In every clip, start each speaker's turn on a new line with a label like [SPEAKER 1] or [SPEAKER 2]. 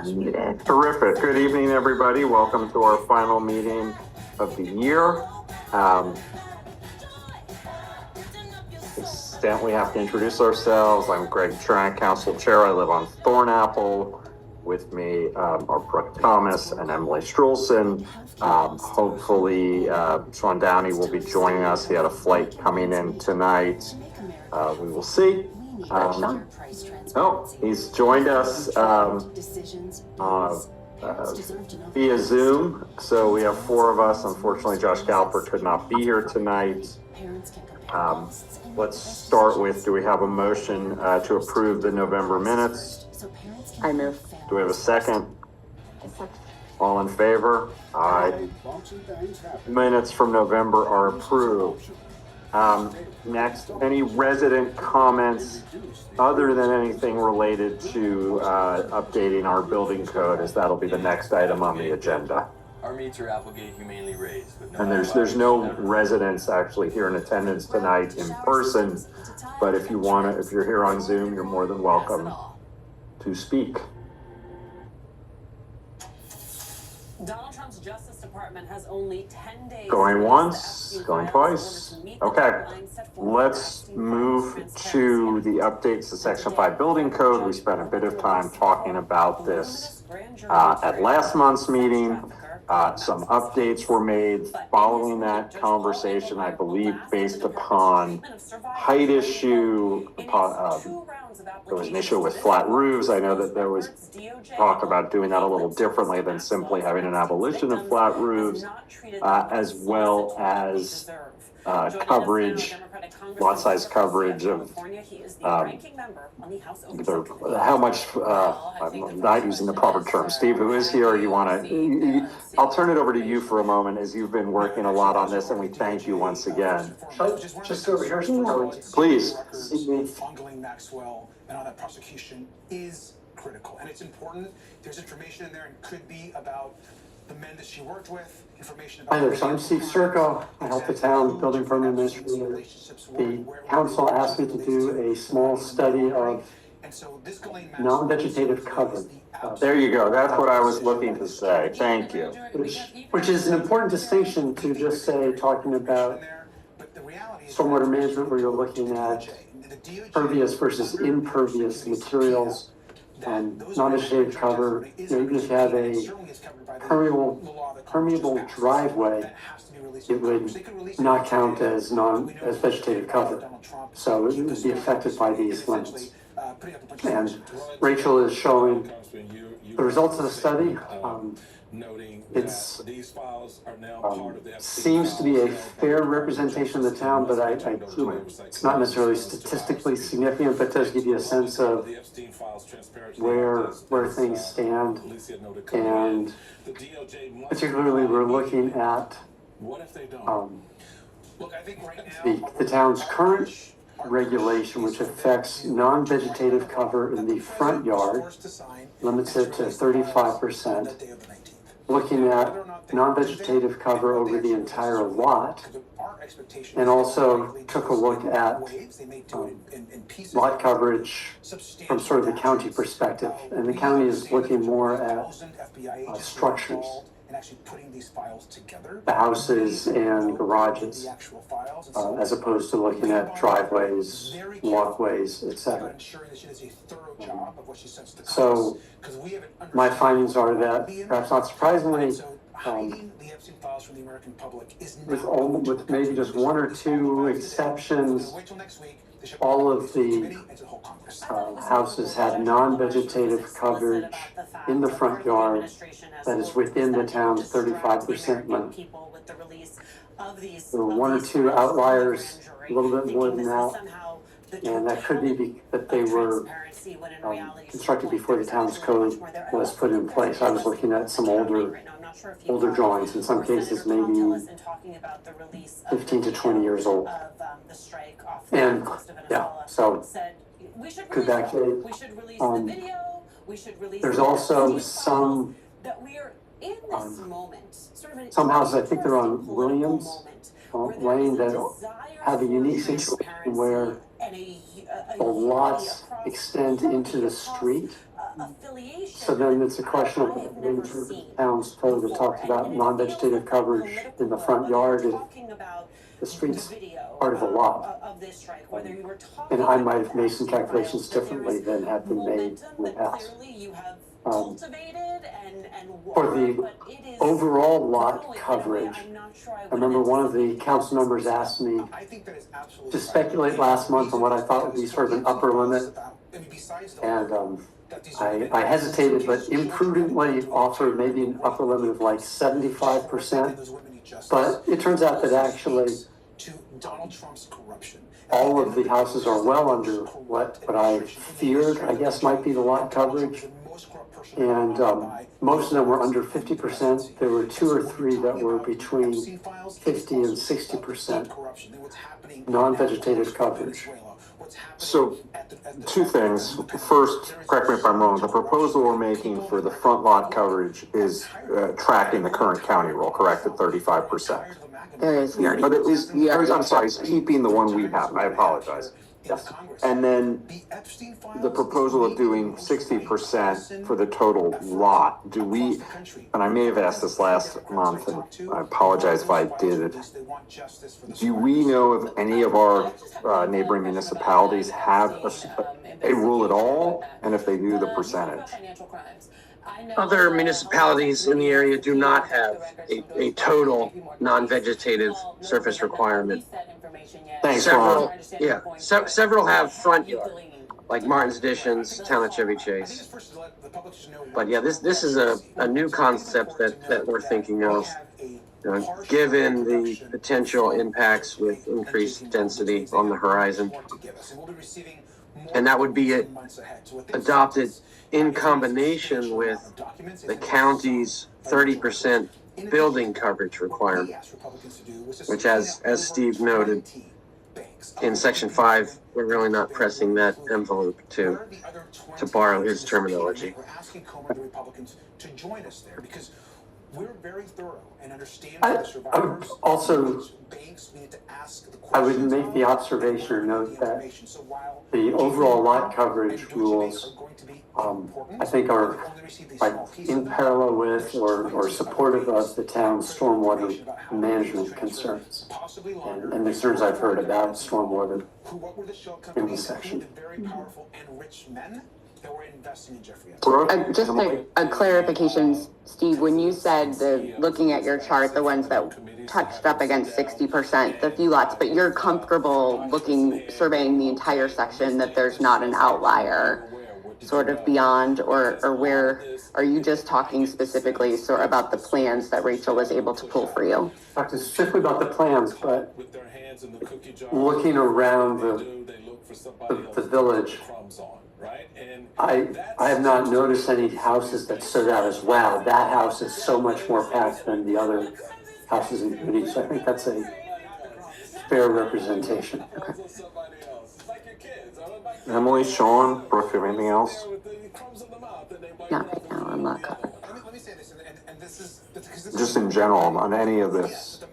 [SPEAKER 1] Muted.
[SPEAKER 2] Terrific. Good evening, everybody. Welcome to our final meeting of the year. We have to introduce ourselves. I'm Greg Trank, Council Chair. I live on Thornapple. With me are Brooke Thomas and Emily Strulson. Hopefully, Sean Downey will be joining us. He had a flight coming in tonight. We will see. He's joined us via Zoom. So we have four of us. Unfortunately, Josh Galper could not be here tonight. Let's start with, do we have a motion to approve the November minutes?
[SPEAKER 1] I move.
[SPEAKER 2] Do we have a second? All in favor? Aye. Minutes from November are approved. Next, any resident comments other than anything related to updating our building code, as that'll be the next item on the agenda.
[SPEAKER 3] Our meets are Applegate humanely raised.
[SPEAKER 2] And there's no residents actually here in attendance tonight in person, but if you're here on Zoom, you're more than welcome to speak.
[SPEAKER 4] Donald Trump's Justice Department has only 10 days.
[SPEAKER 2] Going once, going twice. Okay, let's move to the updates to Section 5 Building Code. We spent a bit of time talking about this at last month's meeting. Some updates were made following that conversation, I believe, based upon height issue. There was an issue with flat roofs. I know that there was talk about doing that a little differently than simply having an abolition of flat roofs, as well as coverage, lot size coverage of how much, I'm not using the proper term. Steve, who is here, I'll turn it over to you for a moment, as you've been working a lot on this, and we thank you once again.
[SPEAKER 5] Just over here,
[SPEAKER 2] please.
[SPEAKER 5] Fondling Maxwell and all that prosecution is critical, and it's important. There's information in there, and could be about the men that she worked with, information about...
[SPEAKER 6] Hi there, so I'm Steve Circo. I help the town building permit administrator. The council asked me to do a small study of non-vegetative cover.
[SPEAKER 2] There you go. That's what I was looking to say. Thank you.
[SPEAKER 6] Which is an important distinction to just say, talking about stormwater management, where you're looking at pervious versus impervious materials, and non-vegetative cover. Even if you have a permeable driveway, it would not count as vegetative cover. So it would be affected by these limits. And Rachel is showing the results of the study. It seems to be a fair representation of the town, but it's not necessarily statistically significant, but does give you a sense of where things stand. And particularly, we're looking at the town's current regulation, which affects non-vegetative cover in the front yard, limits it to 35%. Looking at non-vegetative cover over the entire lot, and also took a look at lot coverage from sort of the county perspective. And the county is looking more at structures, the houses and garages, as opposed to looking at driveways, walkways, etc. So my findings are that, perhaps not surprisingly, with maybe just one or two exceptions, all of the houses have non-vegetative coverage in the front yard that is within the town's 35% limit. There were one or two outliers, a little bit more than that, and that could be that they were constructed before the town's code was put in place. I was looking at some older drawings, in some cases maybe 15 to 20 years old. And yeah, so could that there's also some houses, I think they're on Williams Lane, that have a unique situation where the lots extend into the street,
[SPEAKER 4] affiliation.
[SPEAKER 6] So then it's a question
[SPEAKER 4] I
[SPEAKER 6] of
[SPEAKER 4] have never
[SPEAKER 6] the
[SPEAKER 4] seen
[SPEAKER 6] town's code that talks about
[SPEAKER 4] before.
[SPEAKER 6] non-vegetative
[SPEAKER 4] And it feels
[SPEAKER 6] coverage
[SPEAKER 4] like
[SPEAKER 6] in the front yard if
[SPEAKER 4] talking about
[SPEAKER 6] the street's
[SPEAKER 4] video
[SPEAKER 6] part of a lot.
[SPEAKER 4] of this strike, whether you were talking
[SPEAKER 6] And I might have
[SPEAKER 4] about
[SPEAKER 6] made some
[SPEAKER 4] action
[SPEAKER 6] calculations
[SPEAKER 4] files, that there
[SPEAKER 6] differently
[SPEAKER 4] is
[SPEAKER 6] than had been made
[SPEAKER 4] momentum
[SPEAKER 6] in the
[SPEAKER 4] that
[SPEAKER 6] past.
[SPEAKER 4] clearly you have
[SPEAKER 6] Um,
[SPEAKER 4] cultivated and
[SPEAKER 6] For
[SPEAKER 4] won,
[SPEAKER 6] the
[SPEAKER 4] but it is
[SPEAKER 6] overall lot
[SPEAKER 4] growing in a way
[SPEAKER 6] coverage,
[SPEAKER 4] I'm not sure
[SPEAKER 6] I remember one of the council members asked me
[SPEAKER 5] I think that is absolutely
[SPEAKER 6] to speculate last month on what I thought would be sort of an upper limit. And I hesitated, but imprudently offered maybe an upper limit of like 75%. But it turns out that actually all of the houses are well under what I feared, I guess, might be the lot coverage. And most of them were under 50%. There were 2 or 3 that were between 50 and 60% non-vegetative coverage.
[SPEAKER 2] So, two things. First, correct me if I'm wrong, the proposal we're making for the front lot coverage is tracking the current county rule, correct, at 35%?
[SPEAKER 1] There is.
[SPEAKER 2] But it is, I'm sorry, it's keeping the one we have, I apologize. Yes. And then the proposal of doing 60% for the total lot, do we, and I may have asked this last month, and I apologize if I did, do we know if any of our neighboring municipalities have a rule at all? And if they do, the percentage?
[SPEAKER 1] Other municipalities in the area do not have a total non-vegetative surface requirement.
[SPEAKER 2] Thanks,
[SPEAKER 1] Several,
[SPEAKER 2] Ron.
[SPEAKER 1] yeah, several have front yard, like Martin's Additions, Town of Chevy Chase. But yeah, this is a new concept that we're thinking of, given the potential impacts with increased density on the horizon. And that would be adopted in combination with the county's 30% building coverage requirement, which, as Steve noted, in Section 5, we're really not pressing that envelope, to borrow his terminology.
[SPEAKER 5] We're asking Republicans to join us there because we're very thorough and understand
[SPEAKER 6] I
[SPEAKER 5] the survivors.
[SPEAKER 6] would also,
[SPEAKER 5] Banks, we need to ask the
[SPEAKER 6] I would
[SPEAKER 5] questions
[SPEAKER 6] make the
[SPEAKER 5] on
[SPEAKER 6] observation or note that
[SPEAKER 5] So while
[SPEAKER 6] the overall lot coverage rules, I think are like in parallel with or supportive of the town's stormwater management concerns and concerns I've heard about stormwater in this section.
[SPEAKER 5] very powerful and rich men that were investing in Jeffrey.
[SPEAKER 1] Just a clarification, Steve, when you said looking at your chart, the ones that touched up against 60%, the few lots, but you're comfortable surveying the entire section, that there's not an outlier sort of beyond, or where are you just talking specifically about the plans that Rachel was able to pull for you?
[SPEAKER 6] Talking specifically about the plans, but looking around the village, I have not noticed any houses that stood out as, wow, that house is so much more packed than the other houses in the community. So I think that's a fair representation. Okay.
[SPEAKER 2] Emily, Sean, Brooke, you have anything else?
[SPEAKER 1] Not right now, I'm not covered.
[SPEAKER 5] Let me say this, and this is
[SPEAKER 2] Just in general, on any of this,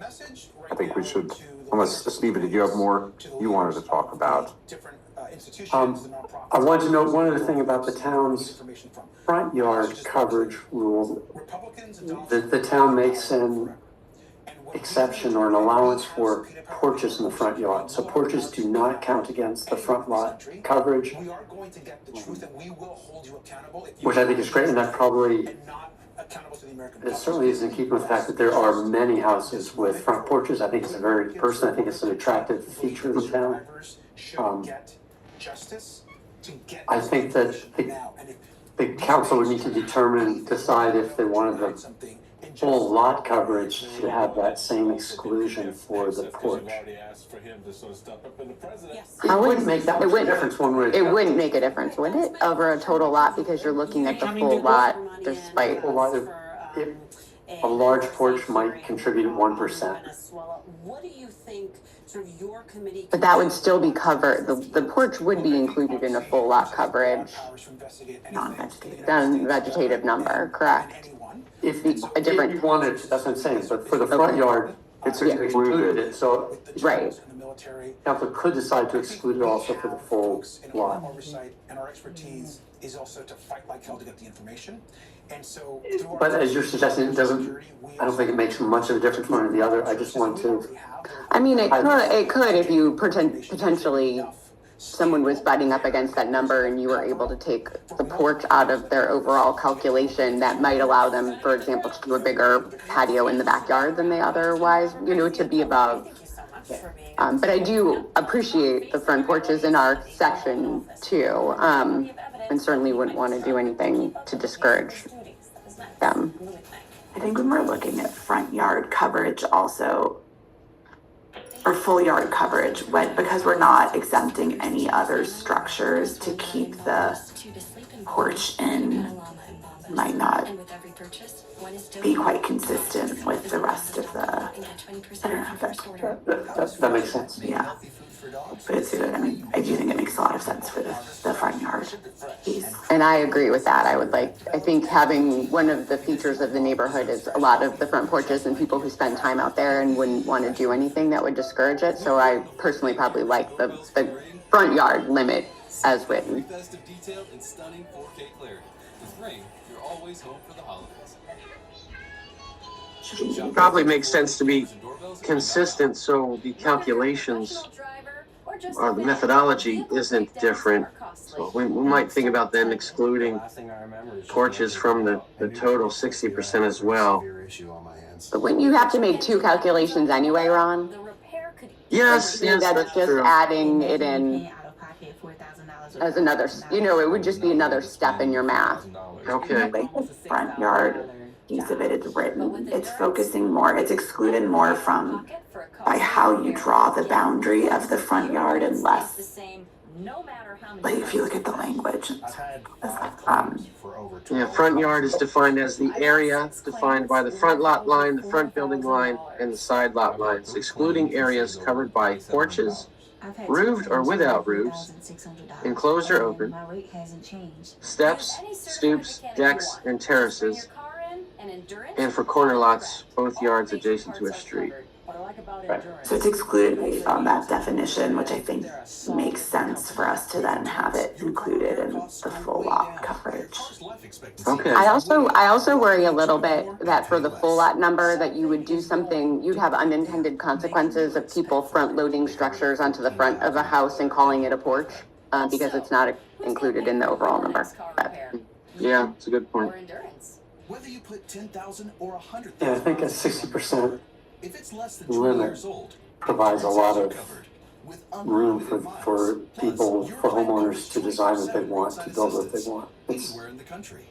[SPEAKER 2] I think we should, unless, Steve, did you have more you wanted to talk about?
[SPEAKER 6] I want to note one other thing about the town's front yard coverage rule. The town makes an exception or an allowance for porches in the front yard. So porches do not count against the front lot coverage, which I think is great, and that probably it certainly isn't keeping with the fact that there are many houses with front porches. I think it's I think it's an attractive feature of the town. I think that the council would need to decide if they wanted the full lot coverage to have that same exclusion for the porch. It wouldn't make that much difference one way.
[SPEAKER 1] It wouldn't make a difference, would it, over a total lot, because you're looking at the full lot despite.
[SPEAKER 6] A large porch might contribute 1%.
[SPEAKER 4] What do you think sort of your committee?
[SPEAKER 1] But that would still be covered, the porch would be included in a full lot coverage, non-vegetative number, correct?
[SPEAKER 6] If
[SPEAKER 1] A different-
[SPEAKER 6] you wanted, that's what I'm saying, but for the front yard, it's excluded, so.
[SPEAKER 1] Right.
[SPEAKER 5] military.
[SPEAKER 6] council could decide to exclude it also for the full lot.
[SPEAKER 5] Oversight and our expertise is also to fight like hell to get the information. And so.
[SPEAKER 6] But as you're suggesting, it doesn't, I don't think it makes much of a difference one or the other. I just want to,
[SPEAKER 7] I mean, it could if you potentially, someone was butting up against that number and you were able to take the porch out of their overall calculation, that might allow them, for example, to do a bigger patio in the backyard than they otherwise, to be above. But I do appreciate the front porches in our section too, and certainly wouldn't want to do anything to discourage them.
[SPEAKER 8] I think when we're looking at front yard coverage also, or full yard coverage, because we're not exempting any other structures to keep the porch in, might not be quite consistent with the rest of the, I don't know if
[SPEAKER 6] that makes sense.
[SPEAKER 8] yeah. But it's good. I mean, I do think it makes a lot of sense for the front yard piece.
[SPEAKER 7] And I agree with that. I think having one of the features of the neighborhood is a lot of the front porches and people who spend time out there and wouldn't want to do anything that would discourage it. So I personally probably like the front yard limit as written.
[SPEAKER 3] Best of detail and stunning 4K clarity. With Ring, you're always home for the holidays.
[SPEAKER 1] Probably makes sense to be consistent so the calculations or the methodology isn't different. So we might think about then excluding porches from the total 60% as well.
[SPEAKER 7] But wouldn't you have to make two calculations anyway, Ron?
[SPEAKER 1] Yes,
[SPEAKER 7] That's
[SPEAKER 1] that's
[SPEAKER 7] just
[SPEAKER 1] true.
[SPEAKER 7] adding it in as another, it would just be another step in your math.
[SPEAKER 1] Okay.
[SPEAKER 8] Like the front yard piece of it is written, it's focusing more, it's excluded more from by how you draw the boundary of the front yard and less, like if you look at the language.
[SPEAKER 1] Yeah, front yard is defined as the area defined by the front lot line, the front building line, and the side lot lines, excluding areas covered by porches, roofed or without roofs, enclosed or open, steps, stoops, decks, and terraces, and for corner lots, both yards adjacent to a street.
[SPEAKER 6] Right.
[SPEAKER 8] So it's excluded based on that definition, which I think makes sense for us to then have it included in the full lot coverage.
[SPEAKER 1] Okay.
[SPEAKER 7] I also worry a little bit that for the full lot number that you would do something, you'd have unintended consequences of people front loading structures onto the front of a house and calling it a porch, because it's not included in the overall number. But,
[SPEAKER 1] Yeah, it's a good point.
[SPEAKER 9] Whether you put 10,000 or 100,000.
[SPEAKER 6] Yeah, I think a 60%
[SPEAKER 9] If it's less than 20
[SPEAKER 6] limit
[SPEAKER 9] years old,
[SPEAKER 6] provides a lot of
[SPEAKER 9] covered with
[SPEAKER 6] room for people,
[SPEAKER 9] Plus,
[SPEAKER 6] for homeowners to design what they want, to build what they want.
[SPEAKER 9] anywhere in the country.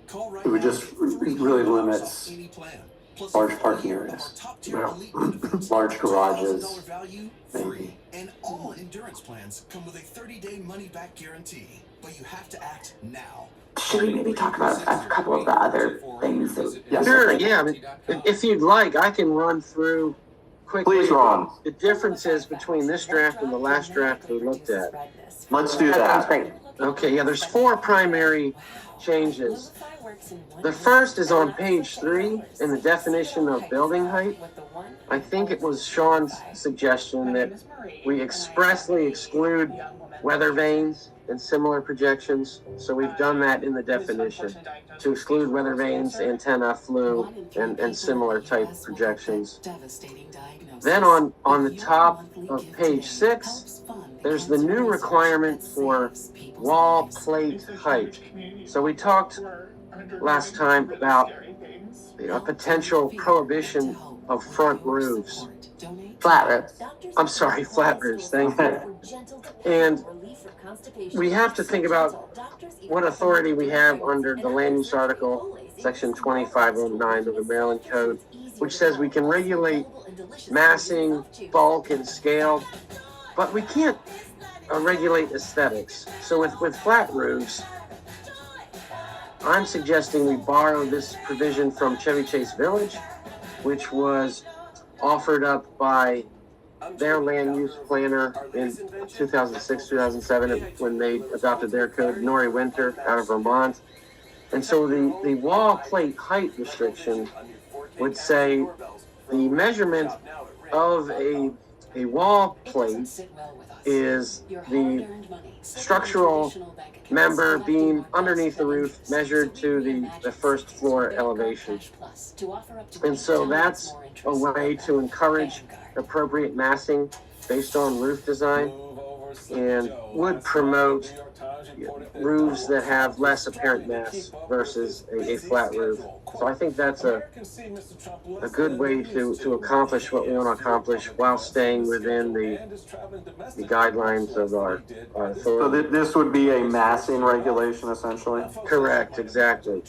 [SPEAKER 9] Call right
[SPEAKER 6] It would
[SPEAKER 9] now
[SPEAKER 6] just
[SPEAKER 9] for free
[SPEAKER 6] really
[SPEAKER 9] quotes on
[SPEAKER 6] limits
[SPEAKER 9] any plan. Plus,
[SPEAKER 6] large
[SPEAKER 9] all
[SPEAKER 6] parking
[SPEAKER 9] of our
[SPEAKER 6] areas.
[SPEAKER 9] top-tier
[SPEAKER 6] Well,
[SPEAKER 9] elite benefits.
[SPEAKER 6] large garages,
[SPEAKER 9] $2,000 value,
[SPEAKER 6] maybe.
[SPEAKER 9] free. And all endurance plans come with a 30-day money-back guarantee. But you have to act now.
[SPEAKER 8] Should we maybe talk about a couple of the other things that?
[SPEAKER 6] Yes.
[SPEAKER 1] Sure, yeah. I mean, if you'd like, I can run through quickly.
[SPEAKER 2] Please, Ron.
[SPEAKER 1] The differences between this draft and the last draft we looked at.
[SPEAKER 2] Let's do
[SPEAKER 7] that sounds
[SPEAKER 2] that.
[SPEAKER 7] great.
[SPEAKER 1] Okay, yeah, there's 4 primary changes. The first is on page 3 in the definition of building height. I think it was Sean's suggestion that we expressly exclude weather vanes and similar projections. So we've done that in the definition to exclude weather vanes, antenna, flue, and similar type projections. Then on the top of page 6, there's the new requirement for wall plate height. So we talked last time about a potential prohibition of front roofs.
[SPEAKER 7] Flat roofs.
[SPEAKER 1] I'm sorry, flat roofs, thank you. And we have to think about what authority we have under the land use article, section 2509 of the Maryland Code, which says we can regulate massing, bulk, and scale, but we can't regulate aesthetics. So with flat roofs, I'm suggesting we borrow this provision from Chevy Chase Village, which was offered up by their land use planner in 2006, 2007, when they adopted their code, Nori Winter out of Vermont. And so the wall plate height restriction would say the measurement of a A wall plate is the structural member beam underneath the roof measured to the first floor elevation. And so that's a way to encourage appropriate massing based on roof design and would promote roofs that have less apparent mass versus a flat roof. So I think that's a good way to accomplish what we want to accomplish while staying within the guidelines of our
[SPEAKER 2] So this would be a massing regulation essentially?
[SPEAKER 1] Correct, exactly.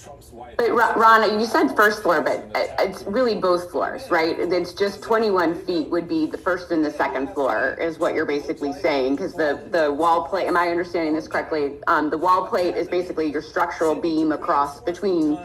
[SPEAKER 7] But Ron, you said first floor, but it's really both floors, right? It's just 21 feet would be the first and the second floor is what you're basically saying, because the wall plate, am I understanding this correctly? The wall plate is basically your structural beam across between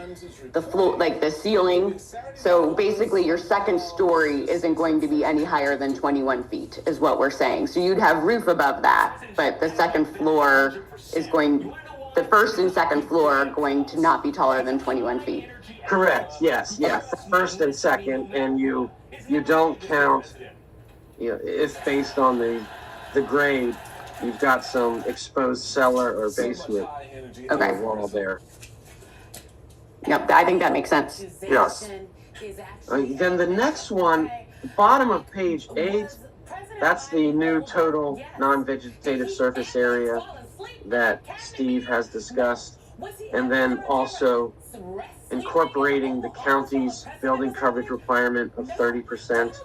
[SPEAKER 7] the floor, like the ceiling. So basically your second story isn't going to be any higher than 21 feet is what we're saying. So you'd have roof above that, but the second floor is the first and second floor are going to not be taller than 21 feet.
[SPEAKER 1] Correct, yes, yeah. First and second, and you don't count, if based on the grade, you've got some exposed cellar or basement wall there.
[SPEAKER 7] Yep, I think that makes sense.
[SPEAKER 2] Yes.
[SPEAKER 1] Then the next one, bottom of page 8, that's the new total non-vegetative surface area that Steve has discussed. And then also incorporating the county's building coverage requirement of 30%.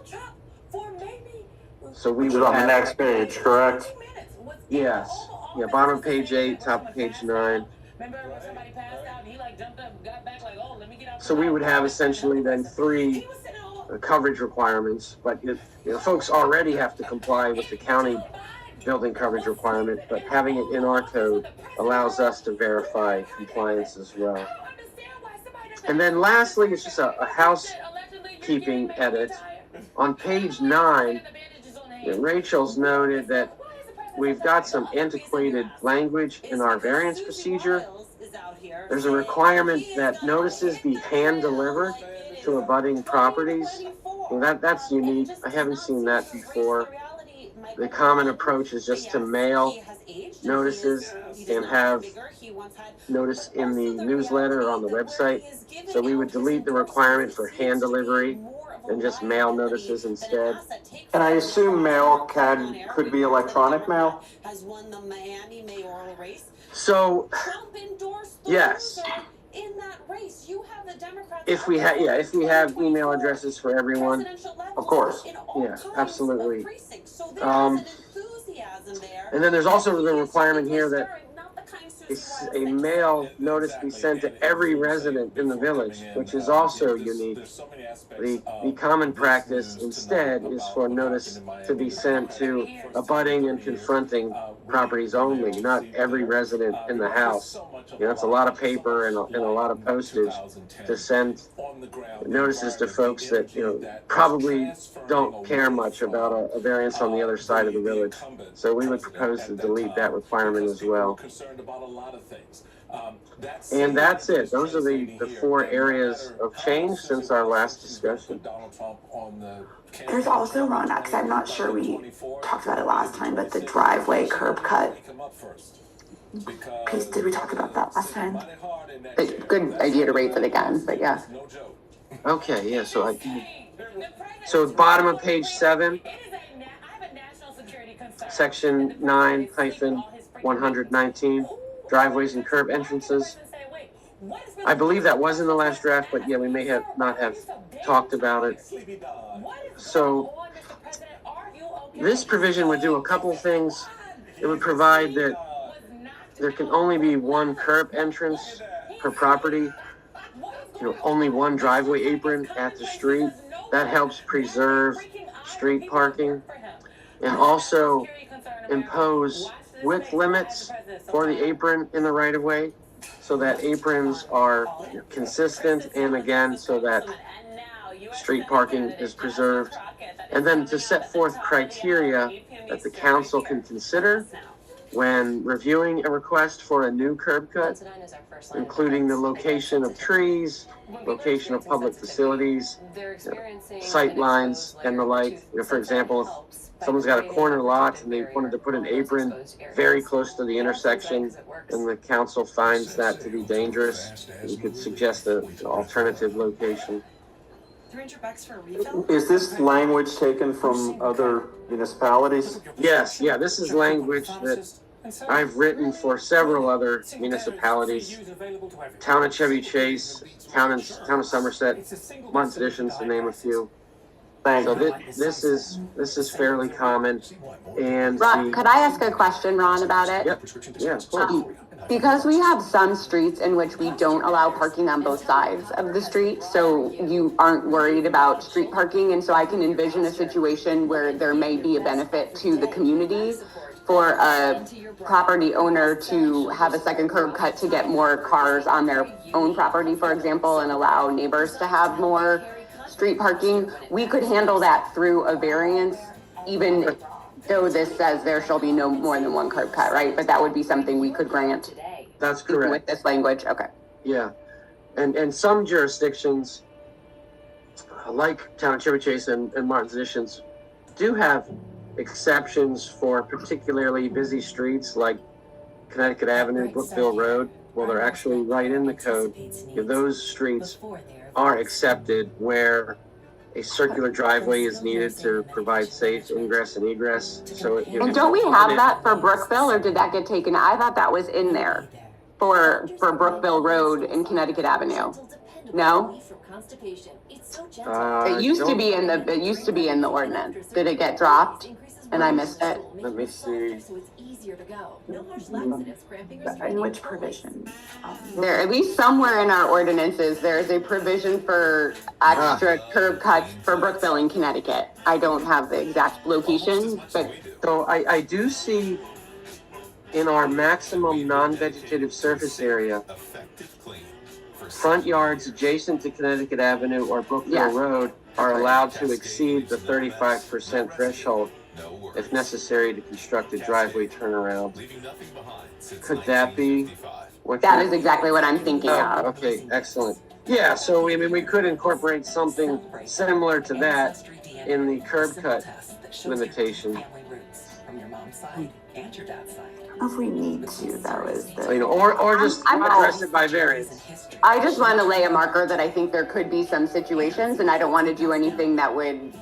[SPEAKER 1] So we would
[SPEAKER 2] on the
[SPEAKER 1] have,
[SPEAKER 2] next page, correct?
[SPEAKER 1] Yes. Yeah, bottom of page 8, top of page 9. So we would have essentially then 3 coverage requirements, but folks already have to comply with the county building coverage requirement, but having it in our code allows us to verify compliance as well. And then lastly, it's just a housekeeping edit. On page 9, Rachel's noted that we've got some antiquated language in our variance procedure. There's a requirement that notices be hand-delivered to abutting properties. Well, that's unique. I haven't seen that before. The common approach is just to mail notices and have notice in the newsletter or on the website. So we would delete the requirement for hand delivery and just mail notices instead.
[SPEAKER 2] And I assume mail could be electronic mail?
[SPEAKER 1] So, yes. If we have email addresses for everyone,
[SPEAKER 2] Of course.
[SPEAKER 1] yeah, absolutely. And then there's also the requirement here that a mail notice be sent to every resident in the village, which is also unique. The common practice instead is for notice to be sent to abutting and confronting properties only, not every resident in the house. It's a lot of paper and a lot of postage to send notices to folks that probably don't care much about a variance on the other side of the village. So we would propose to delete that requirement as well. And that's it. Those are the 4 areas of change since our last discussion.
[SPEAKER 8] There's also, Ron, because I'm not sure we talked about it last time, but the driveway curb cut. Because did we talk about that last time?
[SPEAKER 7] Good idea to raise it again, but yeah.
[SPEAKER 1] Okay, yeah, so bottom of page 7, section 9-119, driveways and curb entrances. I believe that was in the last draft, but yeah, we may not have talked about it. So this provision would do a couple things. It would provide that there can only be 1 curb entrance per property, only 1 driveway apron at the street. That helps preserve street parking, and also impose width limits for the apron in the right of way, so that aprons are consistent, and again, so that street parking is preserved. And then to set forth criteria that the council can consider when reviewing a request for a new curb cut, including the location of trees, location of public facilities, sight lines, and the like. For example, if someone's got a corner lot and they wanted to put an apron very close to the intersection, and the council finds that to be dangerous, you could suggest an alternative location.
[SPEAKER 2] Is this language taken from other municipalities?
[SPEAKER 1] Yes, yeah, this is language that I've written for several other municipalities. Town of Chevy Chase, Town of Somerset, Mont's Additions, to name a few.
[SPEAKER 2] Thank
[SPEAKER 1] So
[SPEAKER 2] you.
[SPEAKER 1] this is fairly common, and
[SPEAKER 7] Ron, could I ask a question, Ron, about it?
[SPEAKER 1] Yep, yeah, of course.
[SPEAKER 7] Because we have some streets in which we don't allow parking on both sides of the street, so you aren't worried about street parking, and so I can envision a situation where there may be a benefit to the community for a property owner to have a second curb cut to get more cars on their own property, for example, and allow neighbors to have more street parking. We could handle that through a variance, even though this says there shall be no more than one curb cut, right? But that would be something we could grant.
[SPEAKER 1] That's correct.
[SPEAKER 7] With this language, okay.
[SPEAKER 1] Yeah, and some jurisdictions, like Town of Chevy Chase and Martin's Additions, do have exceptions for particularly busy streets like Connecticut Avenue, Brookville Road. Well, they're actually right in the code. Those streets are accepted where a circular driveway is needed to provide safe ingress and egress. So,
[SPEAKER 7] and don't we have that for Brookville, or did that get taken? I thought that was in there for Brookville Road and Connecticut Avenue. No? It used to be in the ordinance. Did it get dropped and I missed it?
[SPEAKER 1] Let me see.
[SPEAKER 8] In which provision?
[SPEAKER 7] There, at least somewhere in our ordinances, there's a provision for extra curb cuts for Brookville in Connecticut. I don't have the exact location, but
[SPEAKER 1] So I do see in our maximum non-vegetative surface area, front yards adjacent to Connecticut Avenue or Brookville Road are allowed to exceed the 35% threshold if necessary to construct a driveway turnaround. Could that be what
[SPEAKER 7] that is exactly what I'm thinking of.
[SPEAKER 1] Okay, excellent. Yeah, so I mean, we could incorporate something similar to that in the curb cut limitation.
[SPEAKER 8] If we need to, though, is the.
[SPEAKER 1] Or just address it by variance.
[SPEAKER 7] I just want to lay a marker that I think there could be some situations, and I don't want to do anything that would,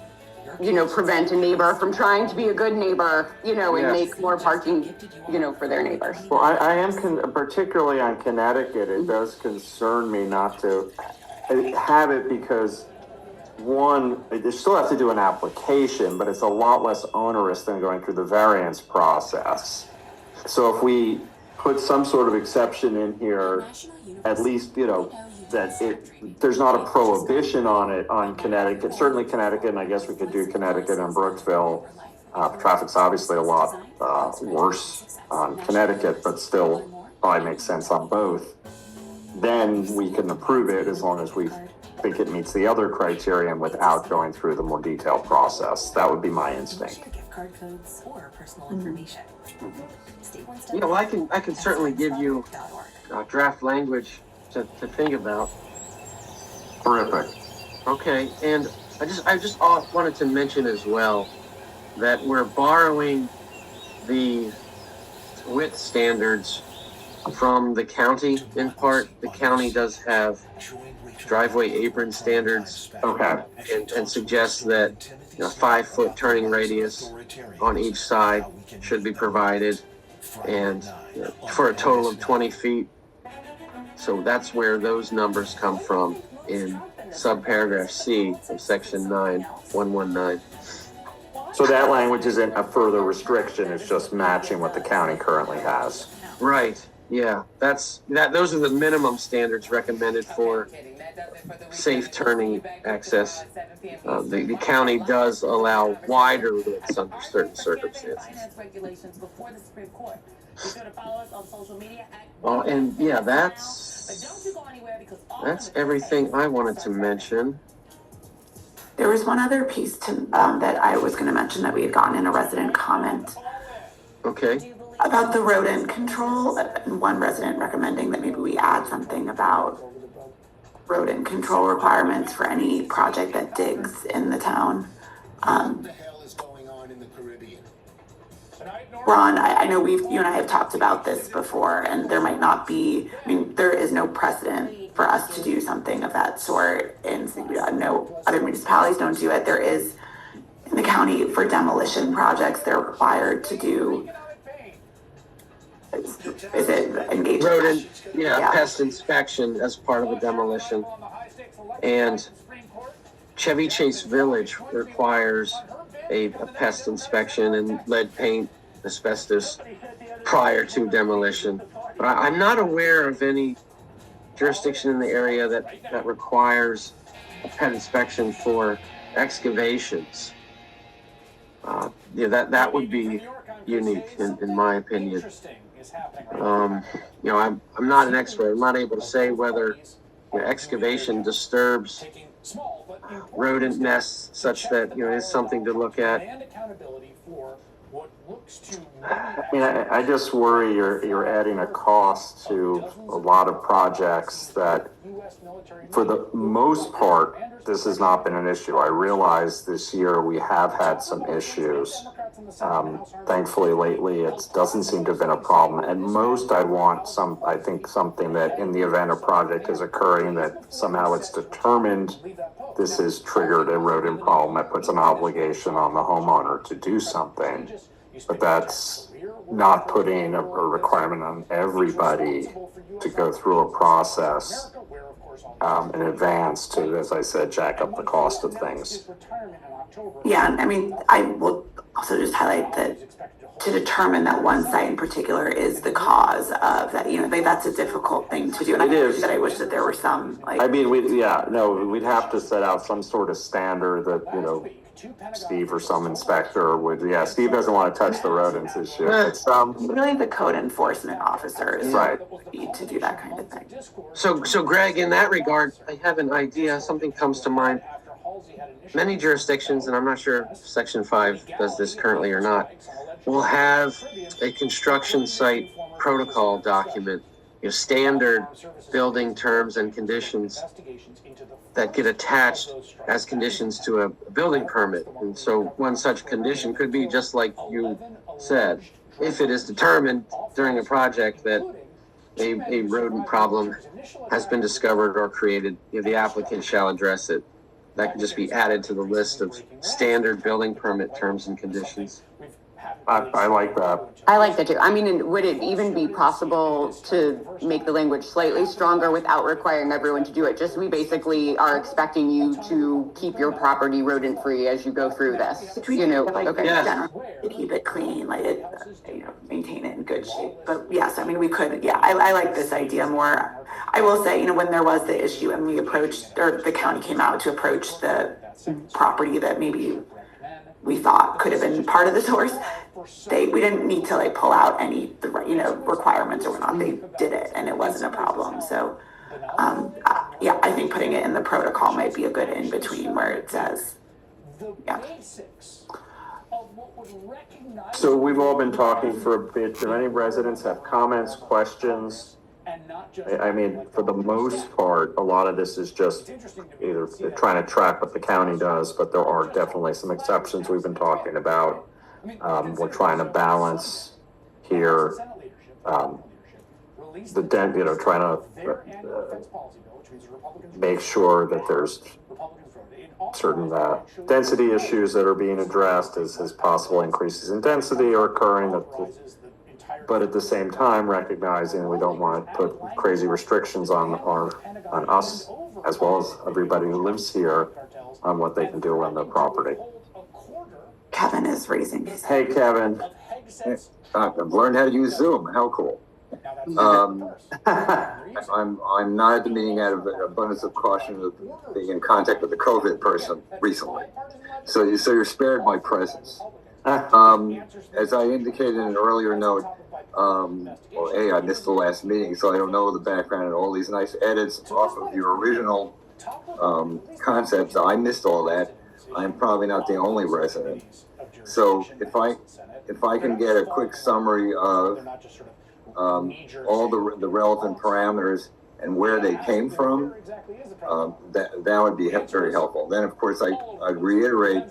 [SPEAKER 7] prevent a neighbor from trying to be a good neighbor, and make more parking, for their neighbors.
[SPEAKER 2] Well, I am particularly on Connecticut. It does concern me not to have it because, one, they still have to do an application, but it's a lot less onerous than going through the variance process. So if we put some sort of exception in here, at least, that there's not a prohibition on it on Connecticut, certainly Connecticut, and I guess we could do Connecticut and Brookville. Traffic's obviously a lot worse on Connecticut, but still probably makes sense on both. Then we can approve it as long as we think it meets the other criterion without going through the more detailed process. That would be my instinct.
[SPEAKER 1] I can certainly give you draft language to think about.
[SPEAKER 2] Terrific.
[SPEAKER 1] Okay, and I just wanted to mention as well that we're borrowing the width standards from the county in part. The county does have driveway apron standards.
[SPEAKER 2] Okay.
[SPEAKER 1] And suggests that 5-foot turning radius on each side should be provided, and for a total of 20 feet. So that's where those numbers come from in subparagraph C of section 9.119.
[SPEAKER 2] So that language isn't a further restriction, it's just matching what the county currently has.
[SPEAKER 1] Right, yeah, those are the minimum standards recommended for safe turning access. The county does allow wider widths under certain circumstances. And yeah, that's everything I wanted to mention.
[SPEAKER 8] There was one other piece that I was going to mention that we had gotten in a resident comment.
[SPEAKER 1] Okay.
[SPEAKER 8] about the rodent control, and one resident recommending that maybe we add something about rodent control requirements for any project that digs in the town.
[SPEAKER 9] What the hell is going on in the Caribbean?
[SPEAKER 8] Ron, I know you and I have talked about this before, and there might not be, I mean, there is no precedent for us to do something of that sort, and no other municipalities don't do it. There is, in the county, for demolition projects, they're required to do, is it engagement?
[SPEAKER 1] Rodent, yeah, pest inspection as part of a demolition. And Chevy Chase Village requires a pest inspection and lead paint, asbestos prior to demolition. But I'm not aware of any jurisdiction in the area that requires a pest inspection for excavations. That would be unique in my opinion. I'm not an expert. I'm not able to say whether excavation disturbs rodent nests such that it's something to look at.
[SPEAKER 2] I mean, I just worry you're adding a cost to a lot of projects that, for the most part, this has not been an issue. I realize this year we have had some issues. Thankfully, lately, it doesn't seem to have been a problem. At most, I think something that in the event a project is occurring that somehow it's determined this has triggered a rodent problem, that puts an obligation on the homeowner to do something. But that's not putting a requirement on everybody to go through a process in advance to, as I said, jack up the cost of things.
[SPEAKER 8] Yeah, I mean, I will also just highlight that to determine that one site in particular is the cause of that, that's a difficult thing to do. And
[SPEAKER 2] It is.
[SPEAKER 8] I wish that there were some,
[SPEAKER 2] I mean, we'd have to set out some sort of standard that, Steve or some inspector would, Steve doesn't want to touch the rodents issue. It's,
[SPEAKER 8] really the code enforcement officers
[SPEAKER 2] Right.
[SPEAKER 8] need to do that kind of thing.
[SPEAKER 1] So Greg, in that regard, I have an idea. Something comes to mind. Many jurisdictions, and I'm not sure if Section 5 does this currently or not, will have a construction site protocol document, standard building terms and conditions that get attached as conditions to a building permit. And so one such condition could be just like you said, if it is determined during a project that a rodent problem has been discovered or created, the applicant shall address it. That could just be added to the list of standard building permit terms and conditions.
[SPEAKER 2] I like that.
[SPEAKER 7] I like that too. I mean, would it even be possible to make the language slightly stronger without requiring everyone to do it? Just we basically are expecting you to keep your property rodent free as you go through this. Okay.
[SPEAKER 8] Generally, keep it clean, maintain it in good shape. But yes, I mean, we could. Yeah, I like this idea more. I will say, when there was the issue and we approached, or the county came out to approach the property that maybe we thought could have been part of the source, we didn't need to pull out any requirements or whatnot. They did it and it wasn't a problem. So I think putting it in the protocol might be a good in between where it says
[SPEAKER 2] So we've all been talking for a bit. Do any residents have comments, questions? I mean, for the most part, a lot of this is just either they're trying to track what the county does, but there are definitely some exceptions we've been talking about. We're trying to balance here, trying to make sure that there's certain density issues that are being addressed as possible increases in density are occurring, but at the same time recognizing we don't want to put crazy restrictions on us as well as everybody who lives here on what they can do on their property.
[SPEAKER 8] Kevin is raising his
[SPEAKER 2] hand. Hey, Kevin.
[SPEAKER 10] I've learned how to use Zoom. How cool. I'm not at the meeting out of an abundance of caution of being in contact with a COVID person recently. So you're spared my presence. As I indicated in an earlier note, I missed the last meeting, so I don't know the background and all these nice edits off of your original concepts. I missed all that. I'm probably not the only resident. So if if I can get a quick summary of all the relevant parameters and where they came from, that would be very helpful. Then, of course, I'd reiterate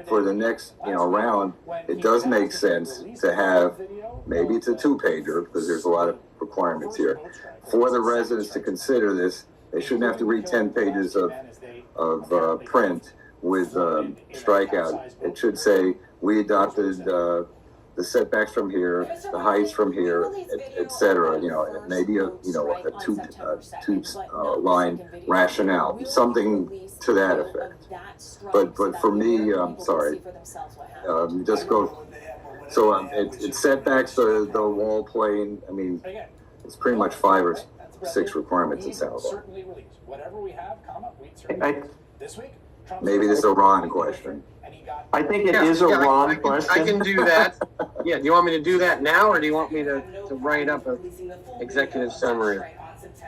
[SPEAKER 10] for the next round, it does make sense to have, maybe it's a 2-pager because there's a lot of requirements here. For the residents to consider this, they shouldn't have to read 10 pages of print with strikeout. It should say, we adopted the setbacks from here, the heights from here, etc. Maybe a two line rationale, something to that effect. But for me, sorry, just go. So it's setbacks, the wall plane. I mean, it's pretty much 5 or 6 requirements. It sounds like. Maybe this is a Ron question.
[SPEAKER 6] I think it is a Ron question.
[SPEAKER 1] I can do that. Yeah, do you want me to do that now, or do you want me to write up an executive summary?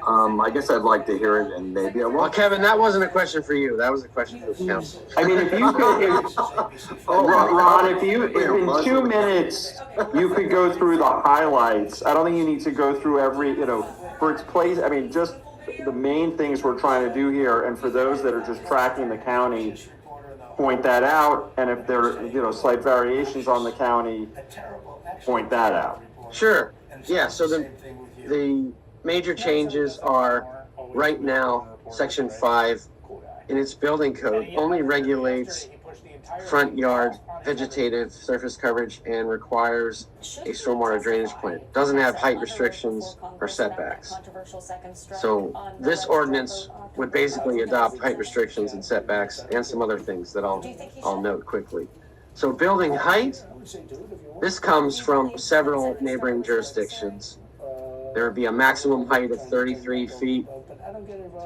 [SPEAKER 10] I guess I'd like to hear it, and maybe I won't.
[SPEAKER 1] Well, Kevin, that wasn't a question for you. That was a question for the council.
[SPEAKER 6] I mean, if you could, Ron, if in 2 minutes you could go through the highlights. I don't think you need to go through every, for its place. I mean, just the main things we're trying to do here, and for those that are just tracking the county, point that out, and if there are slight variations on the county, point that out.
[SPEAKER 1] Sure. Yeah. So the major changes are, right now, Section 5 in its building code only regulates front yard vegetative surface coverage and requires a stormwater drainage plan. Doesn't have height restrictions or setbacks. So this ordinance would basically adopt height restrictions and setbacks and some other things that I'll note quickly. So building height, this comes from several neighboring jurisdictions. There would be a maximum height of 33 feet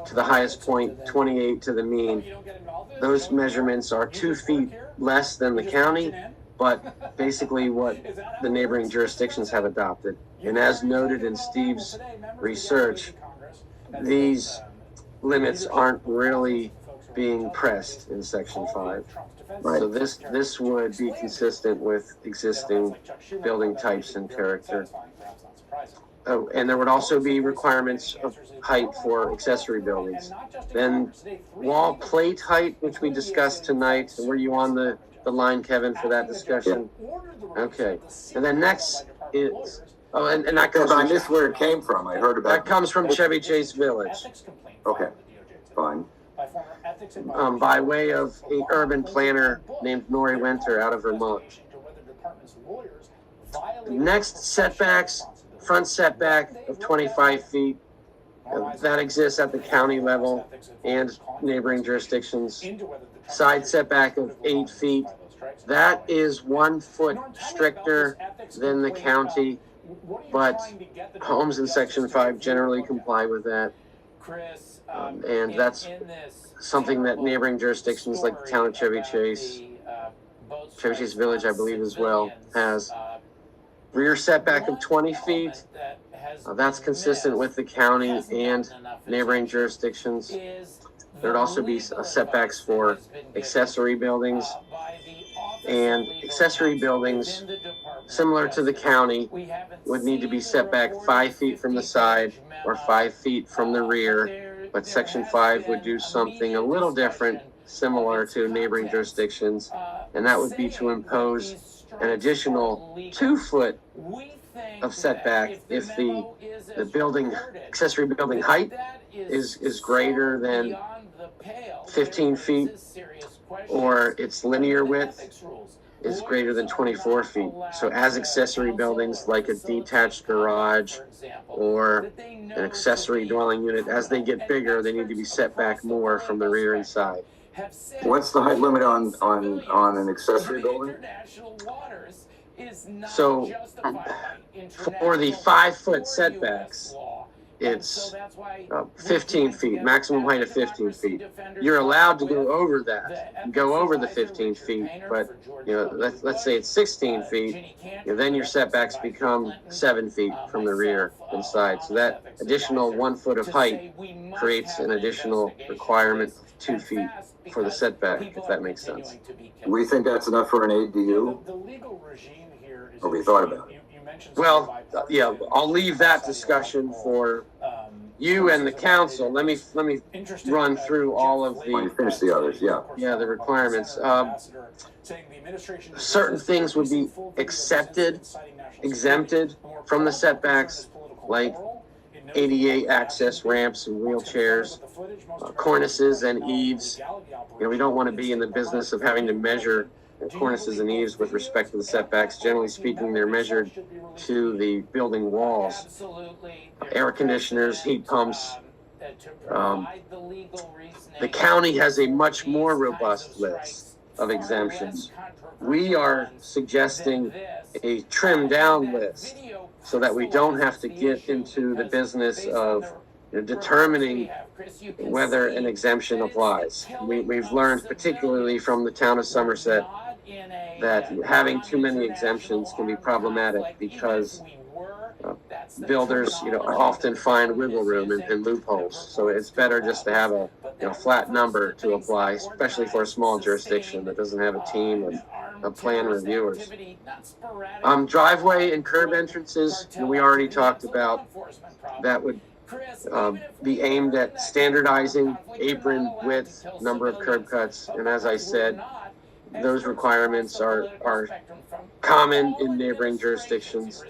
[SPEAKER 1] to the highest point, 28 to the mean. Those measurements are 2 feet less than the county, but basically what the neighboring jurisdictions have adopted. And as noted in Steve's research, these limits aren't really being pressed in Section 5. Right. So this would be consistent with existing building types and character. Oh, and there would also be requirements of height for accessory buildings. Then wall plate height, which we discussed tonight. Were you on the line, Kevin, for that discussion? Okay. And then next is, and that comes
[SPEAKER 10] from, I missed where it came from. I heard about
[SPEAKER 1] that. Comes from Chevy Chase Village.
[SPEAKER 10] Okay, fine.
[SPEAKER 1] By way of an urban planner named Nori Winter out of Vermont. Next, setbacks. Front setback of 25 feet. That exists at the county level and neighboring jurisdictions. Side setback of 8 feet. That is 1 foot stricter than the county, but homes in Section 5 generally comply with that. And that's something that neighboring jurisdictions like the town of Chevy Chase Village, I believe as well, has. Rear setback of 20 feet. That's consistent with the county and neighboring jurisdictions. There'd also be setbacks for accessory buildings. And accessory buildings, similar to the county, would need to be set back 5 feet from the side or 5 feet from the rear. But Section 5 would do something a little different, similar to neighboring jurisdictions, and that would be to impose an additional 2 foot of setback if the building accessory building height is greater than 15 feet, or its linear width is greater than 24 feet. So as accessory buildings like a detached garage or an accessory dwelling unit, as they get bigger, they need to be set back more from the rear and side.
[SPEAKER 10] What's the height limit on an accessory building?
[SPEAKER 1] So for the 5 foot setbacks, it's 15 feet, maximum height of 15 feet. You're allowed to go over that, go over the 15 feet, but let's say it's 16 feet, then your setbacks become 7 feet from the rear and side. So that additional 1 foot of height creates an additional requirement of 2 feet for the setback, if that makes sense.
[SPEAKER 10] We think that's enough for an ADU? Have we thought about it?
[SPEAKER 1] Well, yeah, I'll leave that discussion for you and the council. Let me run through all of
[SPEAKER 10] Why don't you
[SPEAKER 1] the,
[SPEAKER 10] finish the others? Yeah.
[SPEAKER 1] the requirements. Certain things would be exempted from the setbacks, like ADA access ramps and wheelchairs, cornices and eaves. We don't want to be in the business of having to measure cornices and eaves with respect to the setbacks. Generally speaking, they're measured to the building walls. Air conditioners, heat pumps. The county has a much more robust list of exemptions. We are suggesting a trimmed down list so that we don't have to get into the business of determining whether an exemption applies. We've learned, particularly from the town of Somerset, that having too many exemptions can be problematic because builders, often find wiggle room and loopholes. So it's better just to have a flat number to apply, especially for a small jurisdiction that doesn't have a team of plan reviewers. Driveway and curb entrances, we already talked about. That would be aimed at standardizing apron width, number of curb cuts, and as I said, those requirements are common in neighboring jurisdictions.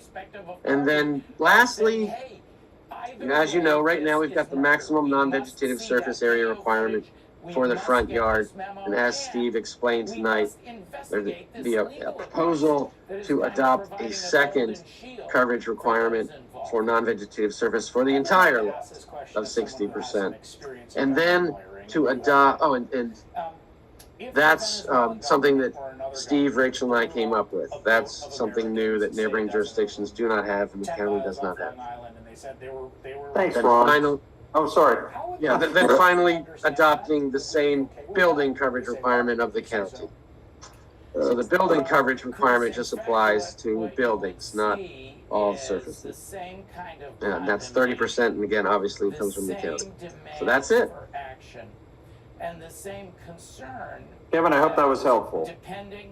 [SPEAKER 1] And then lastly, as you know, right now we've got the maximum non-vegetative surface area requirement for the front yard. And as Steve explained tonight, there'd be a proposal to adopt a second coverage requirement for non-vegetative surface for the entire lot of 60%. And then to adopt, that's something that Steve, Rachel, and I came up with. That's something new that neighboring jurisdictions do not have and the county does not have.
[SPEAKER 2] Thanks, Ron. Oh, sorry.
[SPEAKER 1] Yeah, then finally adopting the same building coverage requirement of the county. So the building coverage requirement just applies to buildings, not all surfaces. And that's 30%, and again, obviously it comes from the county. So that's it.
[SPEAKER 11] And the same concern.
[SPEAKER 2] Kevin, I hope that was helpful.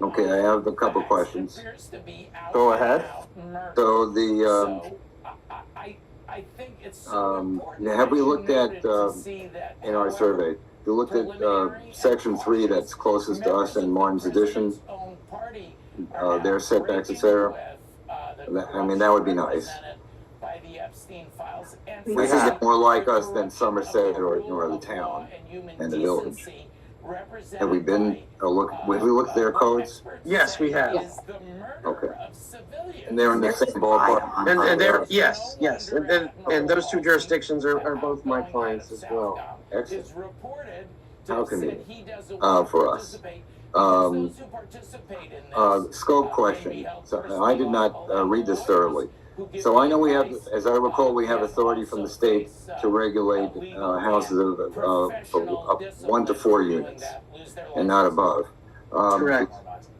[SPEAKER 10] Okay, I have a couple questions.
[SPEAKER 2] Go ahead.
[SPEAKER 10] So the,
[SPEAKER 11] I think it's
[SPEAKER 10] have we looked at, in our survey, you looked at section 3 that's closest to us in Martin's Addition, their setbacks, etc. I mean, that would be nice. We think it's more like us than Somerset or the town and the village. Have we been have we looked at their codes?
[SPEAKER 1] Yes, we have.
[SPEAKER 10] Okay. And they're in the same ballpark?
[SPEAKER 1] And they're, yes. And those two jurisdictions are both my clients as well.
[SPEAKER 10] Excellent. How convenient for us. Scope question. So I did not read this thoroughly. So I know we have, as I recall, we have authority from the state to regulate houses of 1 to 4 units and not above.
[SPEAKER 1] Correct.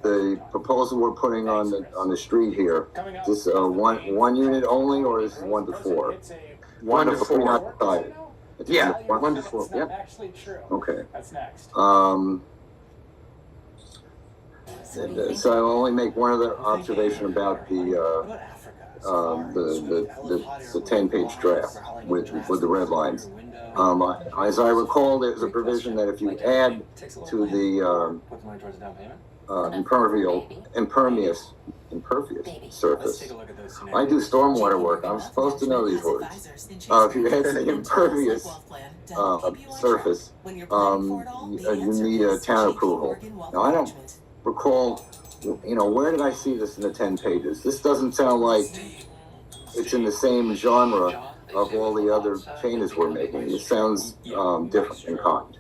[SPEAKER 10] The proposal we're putting on the street here, is this one unit only, or is it 1 to 4?
[SPEAKER 1] 1 to 4.
[SPEAKER 10] Not decided.
[SPEAKER 1] Yeah, 1 to 4. Yep.
[SPEAKER 10] Okay. So I'll only make one other observation about the 10-page draft with the red lines. As I recall, there's a provision that if you add to the impervious surface. I do stormwater work. I'm supposed to know these words. If you add to the impervious surface, you need a town approval. Now, I don't recall, where did I see this in the 10 pages? This doesn't sound like it's in the same genre of all the other changes we're making. It sounds different in kind.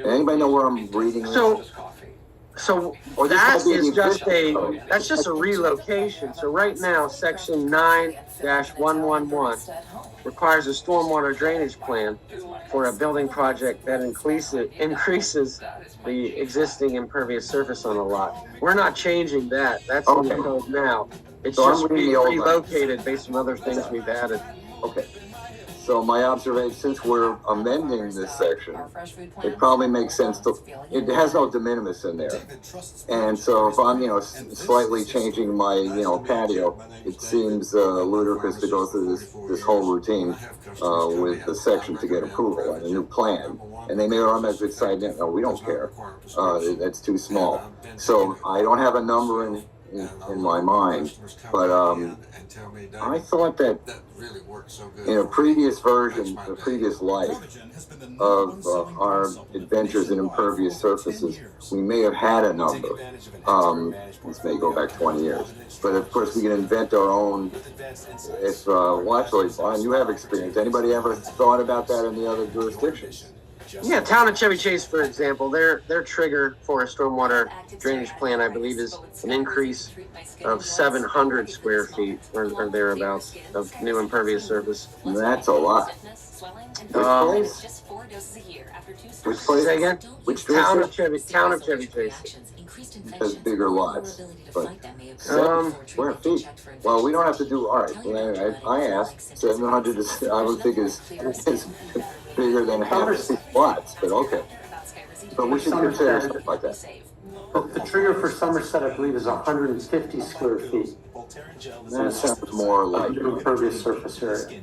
[SPEAKER 10] Anybody know where I'm reading this?
[SPEAKER 1] So that's just a relocation. So right now, section 9-111 requires a stormwater drainage plan for a building project that increases the existing impervious surface on a lot. We're not changing that. That's in the code now. It's just relocated based on other things we've added.
[SPEAKER 10] Okay. So my observation, since we're amending this section, it probably makes sense to, it has no de minimis in there. And so if I'm, slightly changing my, patio, it seems ludicrous to go through this whole routine with the section to get approval and a new plan. And they may automatically decide, no, we don't care. That's too small. So I don't have a number in my mind, but I thought that in a previous version, a previous life of our adventures in impervious surfaces, we may have had a number. This may go back 20 years, but of course we can invent our own. If Watchdog, you have experience. Anybody ever thought about that in the other jurisdictions?
[SPEAKER 1] Yeah, town of Chevy Chase, for example, their trigger for a stormwater drainage plan, I believe, is an increase of 700 square feet or thereabouts of new impervious surface.
[SPEAKER 10] That's a lot.
[SPEAKER 1] Which place? Say again?
[SPEAKER 10] Which
[SPEAKER 1] town of Chevy Chase.
[SPEAKER 10] Has bigger lots, but 7 square feet. Well, we don't have to do, all right, I asked, 700 is, I would think is bigger than half lots, but okay. But we should consider something like that.
[SPEAKER 6] The trigger for Somerset, I believe, is 150 square feet.
[SPEAKER 10] That sounds more like
[SPEAKER 6] impervious surface area.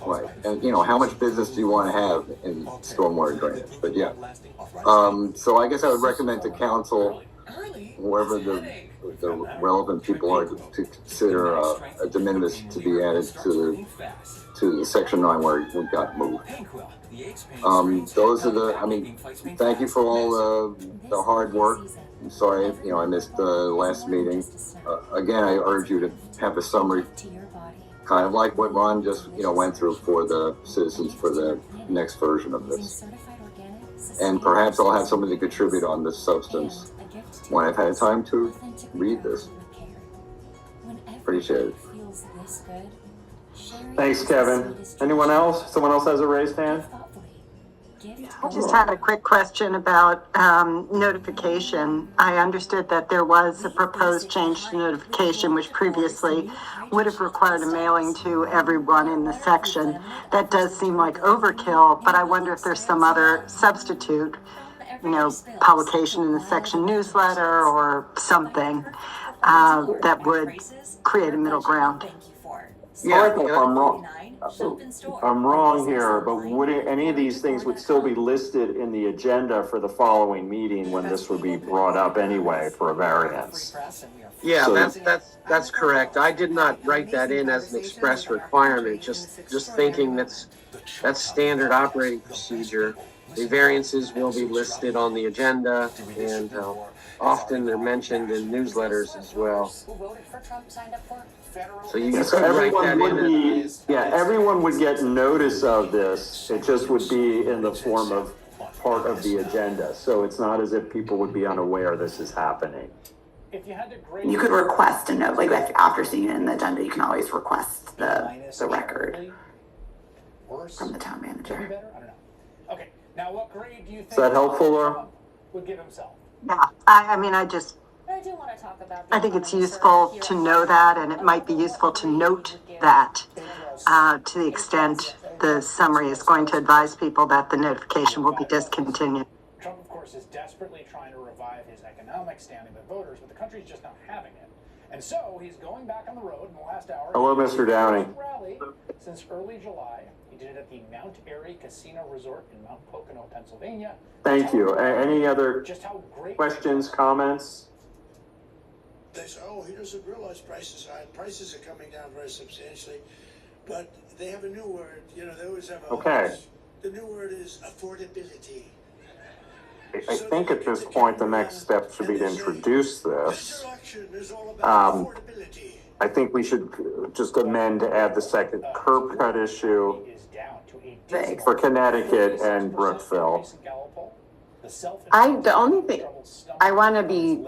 [SPEAKER 10] Right, and how much business do you want to have in stormwater drainage? But yeah, so I guess I would recommend to council, whoever the relevant people are, to consider a de minimis to be added to the section 9 where we got moved. Those are thank you for all the hard work. I'm sorry, I missed the last meeting. Again, I urge you to have a summary, kind of like what Ron just, went through for the citizens for the next version of this. And perhaps I'll have somebody to contribute on this substance when I've had time to read this. Appreciate it.
[SPEAKER 2] Thanks, Kevin. Anyone else? Someone else has a raised hand?
[SPEAKER 12] I just had a quick question about notification. I understood that there was a proposed change to notification, which previously would have required a mailing to everyone in the section. That does seem like overkill, but I wonder if there's some other substitute, publication in the section newsletter or something that would create a middle ground.
[SPEAKER 2] Yeah, I'm wrong here, but would any of these things would still be listed in the agenda for the following meeting when this would be brought up anyway for a variance?
[SPEAKER 1] Yeah, so, that's correct. I did not write that in as an express requirement. Just thinking that's standard operating procedure. The variances will be listed on the agenda, and often they're mentioned in newsletters as well. So you
[SPEAKER 2] so everyone would be, everyone would get notice of this. It just would be in the form of part of the agenda. So it's not as if people would be unaware this is happening.
[SPEAKER 8] You could request a note, like after seeing it in the agenda, you can always request the record from the town manager.
[SPEAKER 11] Okay, now what grade do you think?
[SPEAKER 2] Is that helpful, Laura?
[SPEAKER 11] Would give himself?
[SPEAKER 12] Yeah, I do want to talk about. I think it's useful to know that, and it might be useful to note that to the extent the summary is going to advise people that the notification will be discontinued.
[SPEAKER 11] Trump, of course, is desperately trying to revive his economic standing with voters, but the country's just not having it. And so he's going back on the road in the last hour.
[SPEAKER 2] Hello, Mr. Downey.
[SPEAKER 11] Rally since early July. He did it at the Mount Airy Casino Resort in Mount Pocono, Pennsylvania.
[SPEAKER 2] Thank you. Any other questions, comments?
[SPEAKER 13] They say, he doesn't realize prices are coming down very substantially, but they have a new word. They always have the new word is affordability.
[SPEAKER 2] I think at this point the next step should be to introduce this. I think we should just amend to add the second curb cut issue for Connecticut and Brookville.
[SPEAKER 7] The only thing I want to be,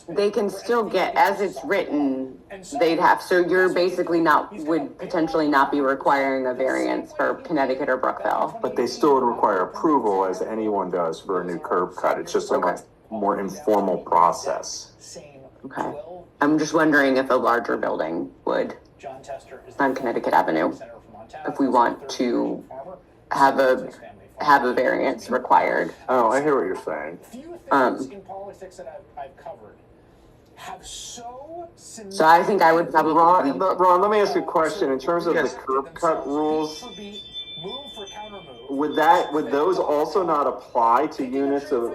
[SPEAKER 7] they can still get, as it's written, they'd have, so you're basically would potentially not be requiring a variance for Connecticut or Brookville.
[SPEAKER 2] But they still would require approval, as anyone does for a new curb cut. It's just a much more informal process.
[SPEAKER 7] Okay. I'm just wondering if a larger building would
[SPEAKER 11] John Tester is
[SPEAKER 7] on Connecticut Avenue
[SPEAKER 11] Senator from Montana.
[SPEAKER 7] if we want to have a variance required.
[SPEAKER 2] Oh, I hear what you're saying.
[SPEAKER 11] Few things in politics that I've covered have so
[SPEAKER 7] I think I would probably
[SPEAKER 2] Ron, let me ask you a question. In terms of the curb cut rules, would those also not apply to units of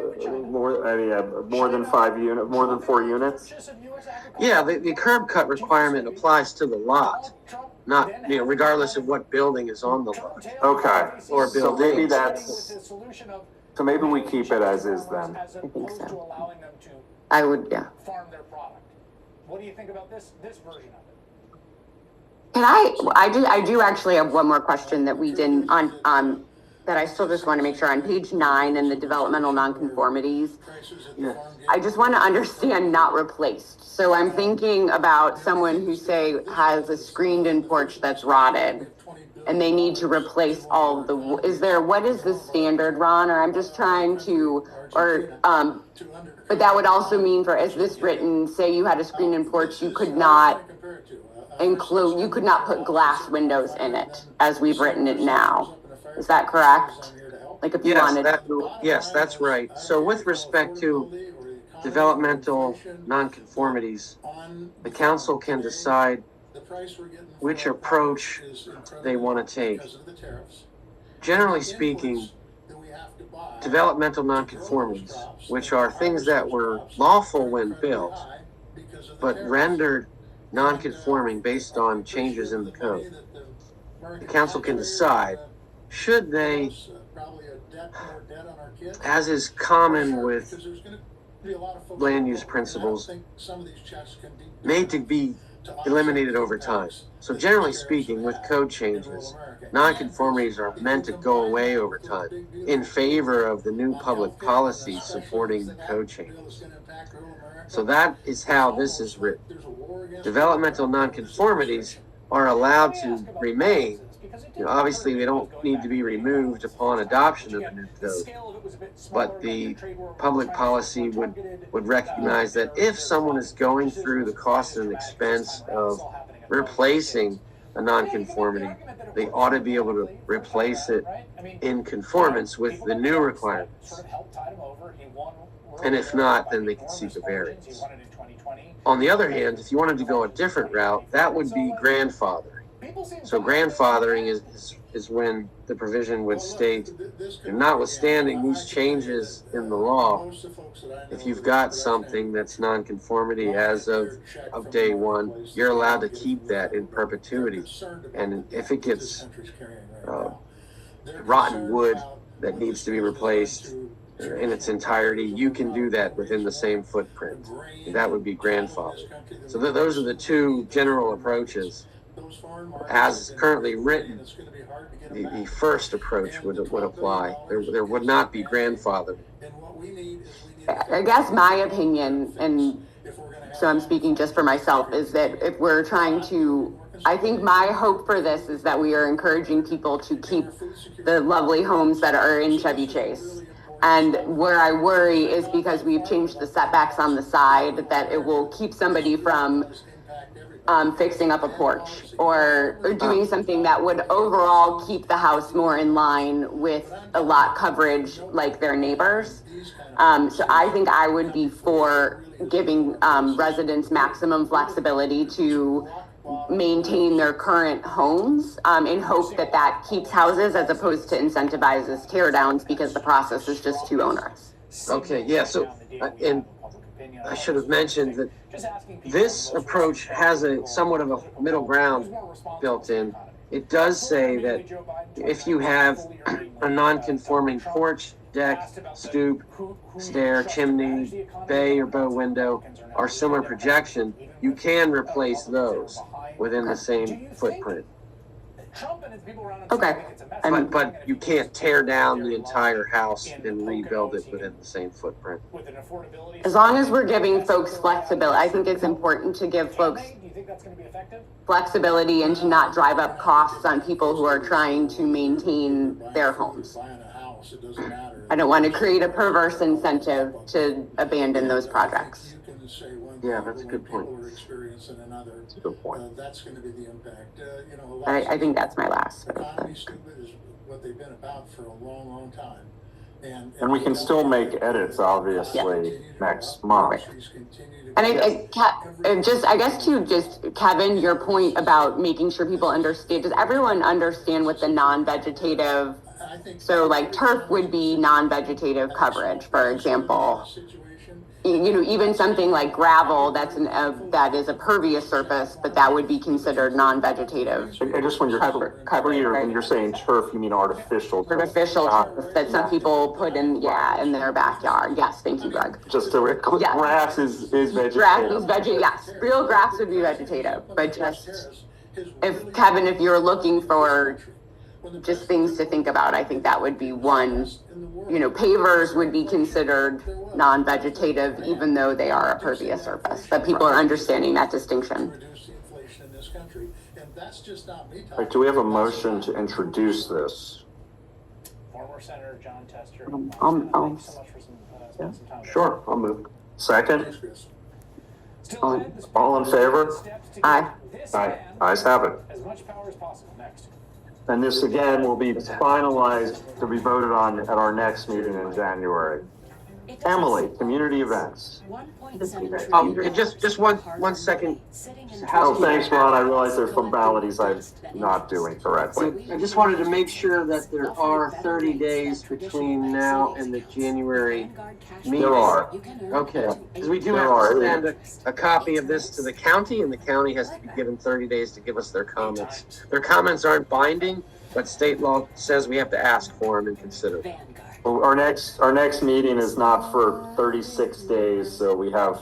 [SPEAKER 2] more than 4 units?
[SPEAKER 1] Yeah, the curb cut requirement applies to the lot, not, regardless of what building is on the lot.
[SPEAKER 2] Okay.
[SPEAKER 1] Or
[SPEAKER 2] So maybe
[SPEAKER 1] buildings.
[SPEAKER 2] so maybe we keep it as is then.
[SPEAKER 7] I think so. I would, yeah.
[SPEAKER 11] Farm their product. What do you think about this version of it?
[SPEAKER 7] Can I do actually have one more question that we didn't that I still just want to make sure on page 9 in the developmental nonconformities.
[SPEAKER 1] Yeah.
[SPEAKER 7] I just want to understand not replaced. So I'm thinking about someone who has a screened-in porch that's rotted and they need to replace all the, what is the standard, Ron? Or I'm just trying to, but that would also mean as this written, say you had a screened-in porch, you could not put glass windows in it as we've written it now. Is that correct? Like if you wanted.
[SPEAKER 1] Yes, that's right. So with respect to developmental nonconformities, the council can decide which approach they want to take. Generally speaking, developmental nonconformities, which are things that were lawful when built, but rendered nonconforming based on changes in the code. The council can decide, should they, as is common with land use principles, made to be eliminated over time. So generally speaking, with code changes, nonconformities are meant to go away over time in favor of the new public policy supporting the code changes. So that is how this is written. Developmental nonconformities are allowed to remain. Obviously, they don't need to be removed upon adoption of the new code, but the public policy would recognize that if someone is going through the cost and expense of replacing a nonconformity, they ought to be able to replace it in conformance with the new requirements. And if not, then they can seek a variance. On the other hand, if you wanted to go a different route, that would be grandfathering. So grandfathering is when the provision would state, notwithstanding these changes in the law, if you've got something that's nonconformity as of day one, you're allowed to keep that in perpetuity. And if it gets rotten wood that needs to be replaced in its entirety, you can do that within the same footprint. That would be grandfather. So those are the two general approaches. As currently written, the first approach would apply. There would not be grandfather.
[SPEAKER 7] I guess my opinion, and so I'm speaking just for myself, is that if we're trying to, I think my hope for this is that we are encouraging people to keep the lovely homes that are in Chevy Chase. And where I worry is because we've changed the setbacks on the side, that it will keep somebody from fixing up a porch or doing something that would overall keep the house more in line with a lot coverage like their neighbors. So I think I would be for giving residents maximum flexibility to maintain their current homes in hope that keeps houses as opposed to incentivizes tear downs because the process is just too onerous.
[SPEAKER 1] Okay, yeah, so, and I should have mentioned that this approach has somewhat of a middle ground built in. It does say that if you have a non-conforming porch, deck, stoop, stair, chimney, bay or bow window, or similar projection, you can replace those within the same footprint.
[SPEAKER 7] Okay.
[SPEAKER 1] But you can't tear down the entire house and rebuild it within the same footprint.
[SPEAKER 7] As long as we're giving folks flexibility, I think it's important to give folks flexibility and to not drive up costs on people who are trying to maintain their homes. I don't want to create a perverse incentive to abandon those projects.
[SPEAKER 1] Yeah, that's a good point.
[SPEAKER 13] People are experiencing another.
[SPEAKER 2] That's a good point.
[SPEAKER 13] That's going to be the impact.
[SPEAKER 7] I think that's my last.
[SPEAKER 13] Economy stupid is what they've been about for a long, long time.
[SPEAKER 2] And we can still make edits, obviously, next month.
[SPEAKER 7] And I guess too, just Kevin, your point about making sure people understand, does everyone understand what the non-vegetative, so like turf would be non-vegetative coverage, for example. Even something like gravel, that is a pervious surface, but that would be considered non-vegetative.
[SPEAKER 2] And just when you're saying turf, you mean artificial turf.
[SPEAKER 7] Artificial turf that some people put in their backyard. Yes, thank you, Greg.
[SPEAKER 2] Just so grass is vegetative.
[SPEAKER 7] Grass is vegetative, yes. Real grass would be vegetative, but just, if you're looking for just things to think about, I think that would be one. Pavers would be considered non-vegetative, even though they are a pervious surface. But people are understanding that distinction.
[SPEAKER 2] Right, do we have a motion to introduce this?
[SPEAKER 11] Former Senator John Tester.
[SPEAKER 7] Thanks so much for
[SPEAKER 11] spending some time.
[SPEAKER 2] Sure, I'll move. Second? All in favor?
[SPEAKER 7] Aye.
[SPEAKER 2] Aye. Ayes have it.
[SPEAKER 11] As much power as possible. Next.
[SPEAKER 2] And this again will be finalized to be voted on at our next meeting in January. Emily, community events.
[SPEAKER 1] Just one second.
[SPEAKER 2] Oh, thanks, Ron. I realize there's formalities I'm not doing correctly.
[SPEAKER 1] I just wanted to make sure that there are 30 days between now and the January meeting.
[SPEAKER 2] There are.
[SPEAKER 1] Okay, because we do have to send a copy of this to the county, and the county has to be given 30 days to give us their comments. Their comments aren't binding, but state law says we have to ask for them and consider them.
[SPEAKER 2] Well, our next meeting is not for 36 days, so we have.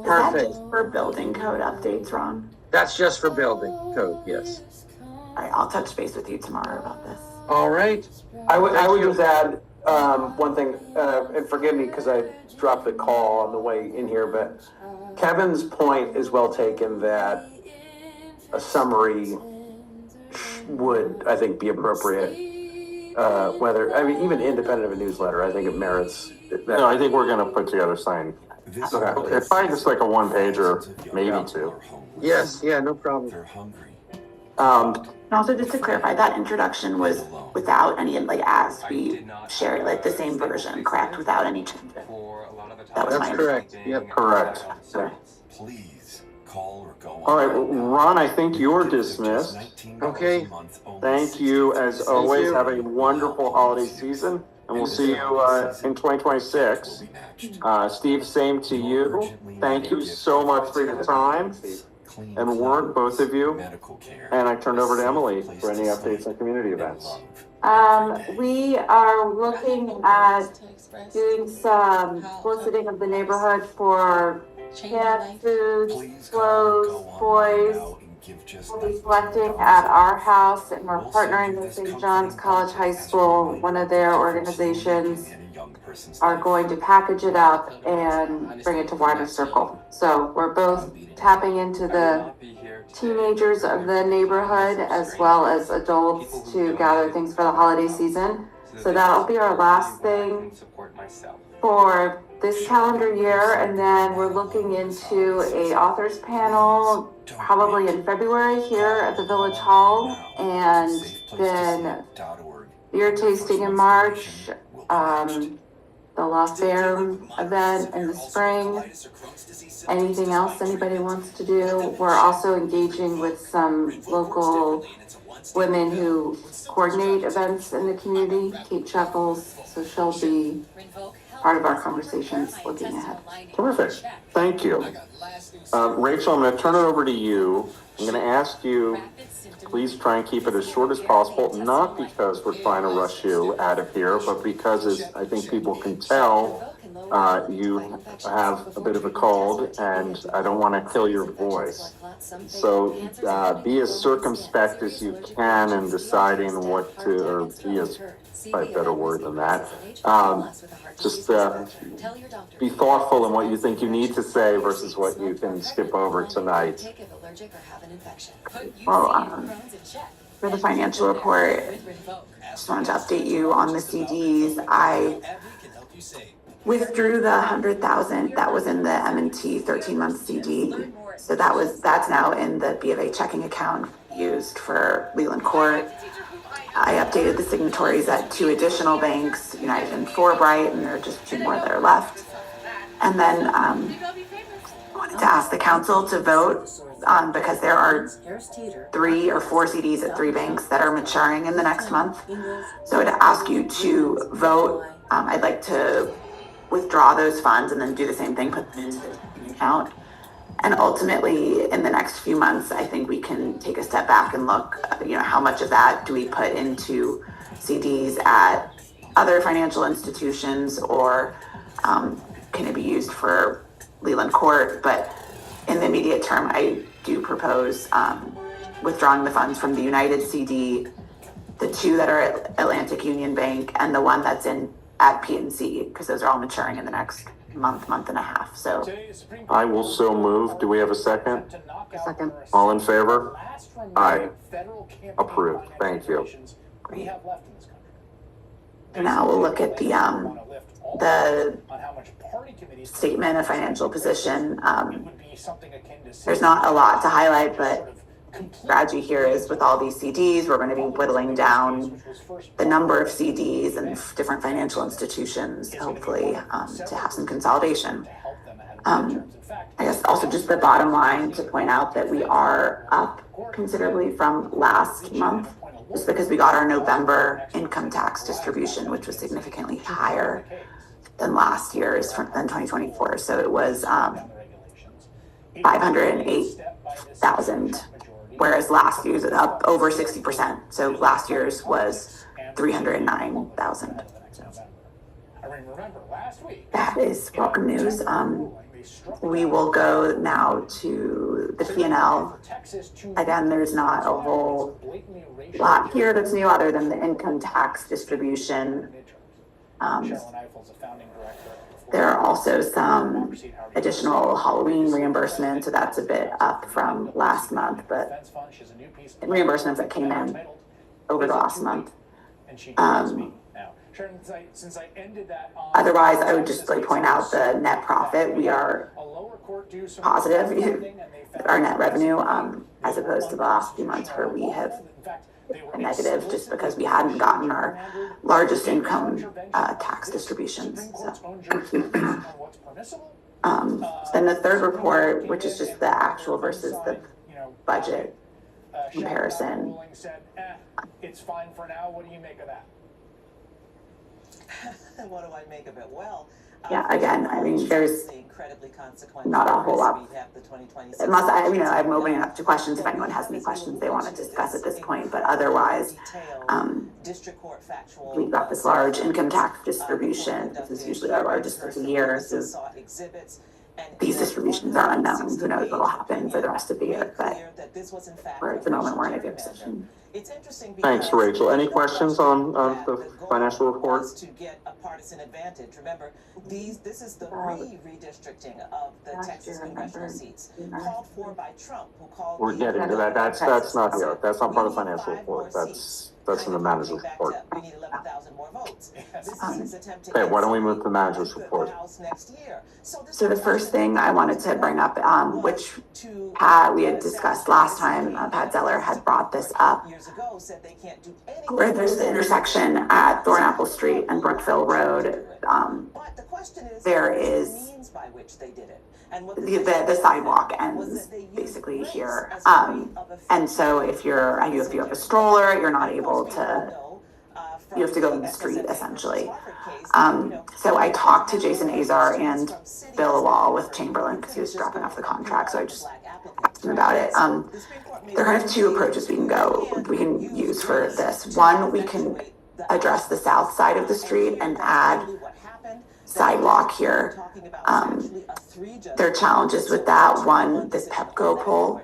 [SPEAKER 1] Perfect.
[SPEAKER 8] For building code updates, Ron?
[SPEAKER 1] That's just for building code, yes.
[SPEAKER 8] All right, I'll touch base with you tomorrow about this.
[SPEAKER 1] All right.
[SPEAKER 6] I would just add one thing, and forgive me because I dropped the call on the way in here, but Kevin's point is well taken that a summary would, I think, be appropriate. Even independent of a newsletter, I think it merits.
[SPEAKER 2] No, I think we're going to put together something. Okay. It's probably just like a one-pager, maybe two.
[SPEAKER 1] Yes, yeah, no problem.
[SPEAKER 8] And also, just to clarify, that introduction was without any, as we share, the same version, correct? Without any changes.
[SPEAKER 1] That's correct. Yep.
[SPEAKER 2] Correct.
[SPEAKER 9] Please call or go on.
[SPEAKER 2] All right, well, Ron, I think you're dismissed.
[SPEAKER 1] Okay.
[SPEAKER 2] Thank you, as always. Have a wonderful holiday season, and we'll see you in 2026. Steve, same to you. Thank you so much for your time and work, both of you. And I turn over to Emily for any updates on community events.
[SPEAKER 8] We are looking at doing some soliciting of the neighborhood for canned foods, clothes, toys. We'll be collecting at our house, and we're partnering with St. John's College High School. One of their organizations are going to package it up and bring it to Wider Circle. So we're both tapping into the teenagers of the neighborhood as well as adults to gather things for the holiday season. So that'll be our last thing for this calendar year, and then we're looking into a authors panel probably in February here at the Village Hall, and then beer tasting in March, the Lost Bear event in the spring. Anything else anybody wants to do? We're also engaging with some local women who coordinate events in the community. Kate Chuckles, so she'll be part of our conversations looking ahead.
[SPEAKER 2] Terrific. Thank you. Rachel, I'm going to turn it over to you. I'm going to ask you, please try and keep it as short as possible, not because we're trying to rush you out of here, but because, as I think people can tell, you have a bit of a cold, and I don't want to kill your voice. So be as circumspect as you can in deciding what to, or be as, probably a better word than that. Just be thoughtful in what you think you need to say versus what you can skip over tonight.
[SPEAKER 8] Well, for the financial report, just wanted to update you on the CDs. I withdrew the 100,000 that was in the M&T 13-month CD. So that's now in the B of A checking account used for Leland Court. I updated the signatories at 2 additional banks, United and Forbright, and there are just 2 more that are left. And then I wanted to ask the council to vote on, because there are 3 or 4 CDs at 3 banks that are maturing in the next month. So I'd ask you to vote. I'd like to withdraw those funds and then do the same thing, put them into the account. And ultimately, in the next few months, I think we can take a step back and look, how much of that do we put into CDs at other financial institutions, or can it be used for Leland Court? But in the immediate term, I do propose withdrawing the funds from the United CD, the 2 that are at Atlantic Union Bank, and the one that's at PNC, because those are all maturing in the next month and a half. So
[SPEAKER 2] I will so move. Do we have a second?
[SPEAKER 7] Second.
[SPEAKER 2] All in favor? Aye. Approved. Thank you.
[SPEAKER 8] Now we'll look at the statement of financial position. There's not a lot to highlight, but strategy here is with all these CDs, we're going to be whittling down the number of CDs and different financial institutions, hopefully, to have some consolidation. I guess also just the bottom line to point out that we are up considerably from last month, just because we got our November income tax distribution, which was significantly higher than last year's, than 2024. So it was 508,000. Whereas last year's up over 60%. So last year's was 309,000. That is welcome news. We will go now to the P&L. Again, there's not a whole lot here that's new other than the income tax distribution. There are also some additional Halloween reimbursements, so that's a bit up from last month, but reimbursements that came in over the last month. Otherwise, I would just point out the net profit. We are positive, our net revenue, as opposed to the last few months where we have been negative just because we hadn't gotten our largest income tax distributions. Then the third report, which is just the actual versus the budget comparison.
[SPEAKER 11] It's fine for now. What do you make of that?
[SPEAKER 14] What do I make of it? Well,
[SPEAKER 8] yeah, again, I mean, there's not a whole lot. Unless I'm opening up to questions if anyone has any questions they want to discuss at this point. But otherwise, we've got this large income tax distribution. This is usually our largest of the year. So these distributions are unknown. Who knows what will happen for the rest of the year? But at the moment, we're in a good position.
[SPEAKER 2] Thanks, Rachel. Any questions on the financial report?
[SPEAKER 14] To get a partisan advantage. Remember, this is the redistricting of the Texas congressional seats called for by Trump, who called.
[SPEAKER 2] We're getting to that. That's not here. That's not part of the financial report. That's in the manager's report.
[SPEAKER 14] We need 11,000 more votes. This is his attempt to.
[SPEAKER 2] Okay, why don't we move to the manager's report?
[SPEAKER 8] So the first thing I wanted to bring up, which we had discussed last time, Pat Zeller had brought this up, where there's the intersection at Thornapple Street and Brookville Road. There is the sidewalk ends basically here. And so if you have a stroller, you're not able to, you have to go in the street essentially. So I talked to Jason Azar and Bill Lawal with Chamberlain because he was dropping off the contract. So I just asked him about it. There are kind of 2 approaches we can use for this. One, we can address the south side of the street and add sidewalk here. There are challenges with that. One, this Pepco pole.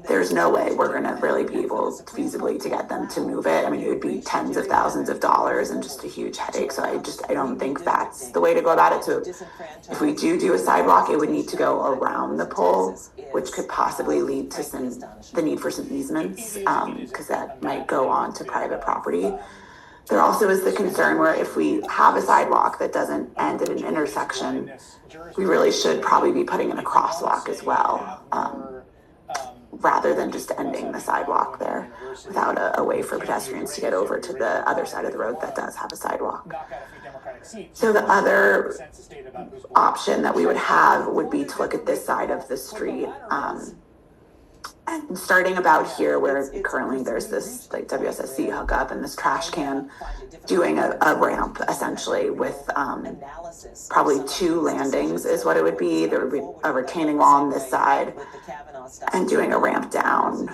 [SPEAKER 8] There's no way we're going to really be able feasibly to get them to move it. I mean, it would be tens of thousands of dollars and just a huge headache. So I don't think that's the way to go about it. So if we do a sidewalk, it would need to go around the pole, which could possibly lead to the need for some easements, because that might go on to private property. there also is the concern where if we have a sidewalk that doesn't end at an intersection, we really should probably be putting in a crosswalk as well, rather than just ending the sidewalk there without a way for pedestrians to get over to the other side of the road that does have a sidewalk. So the other option that we would have would be to look at this side of the street, and starting about here where currently there's this like WSSC hookup and this trash can, doing a ramp essentially with probably 2 landings is what it would be. There would be a retaining wall on this side and doing a ramp down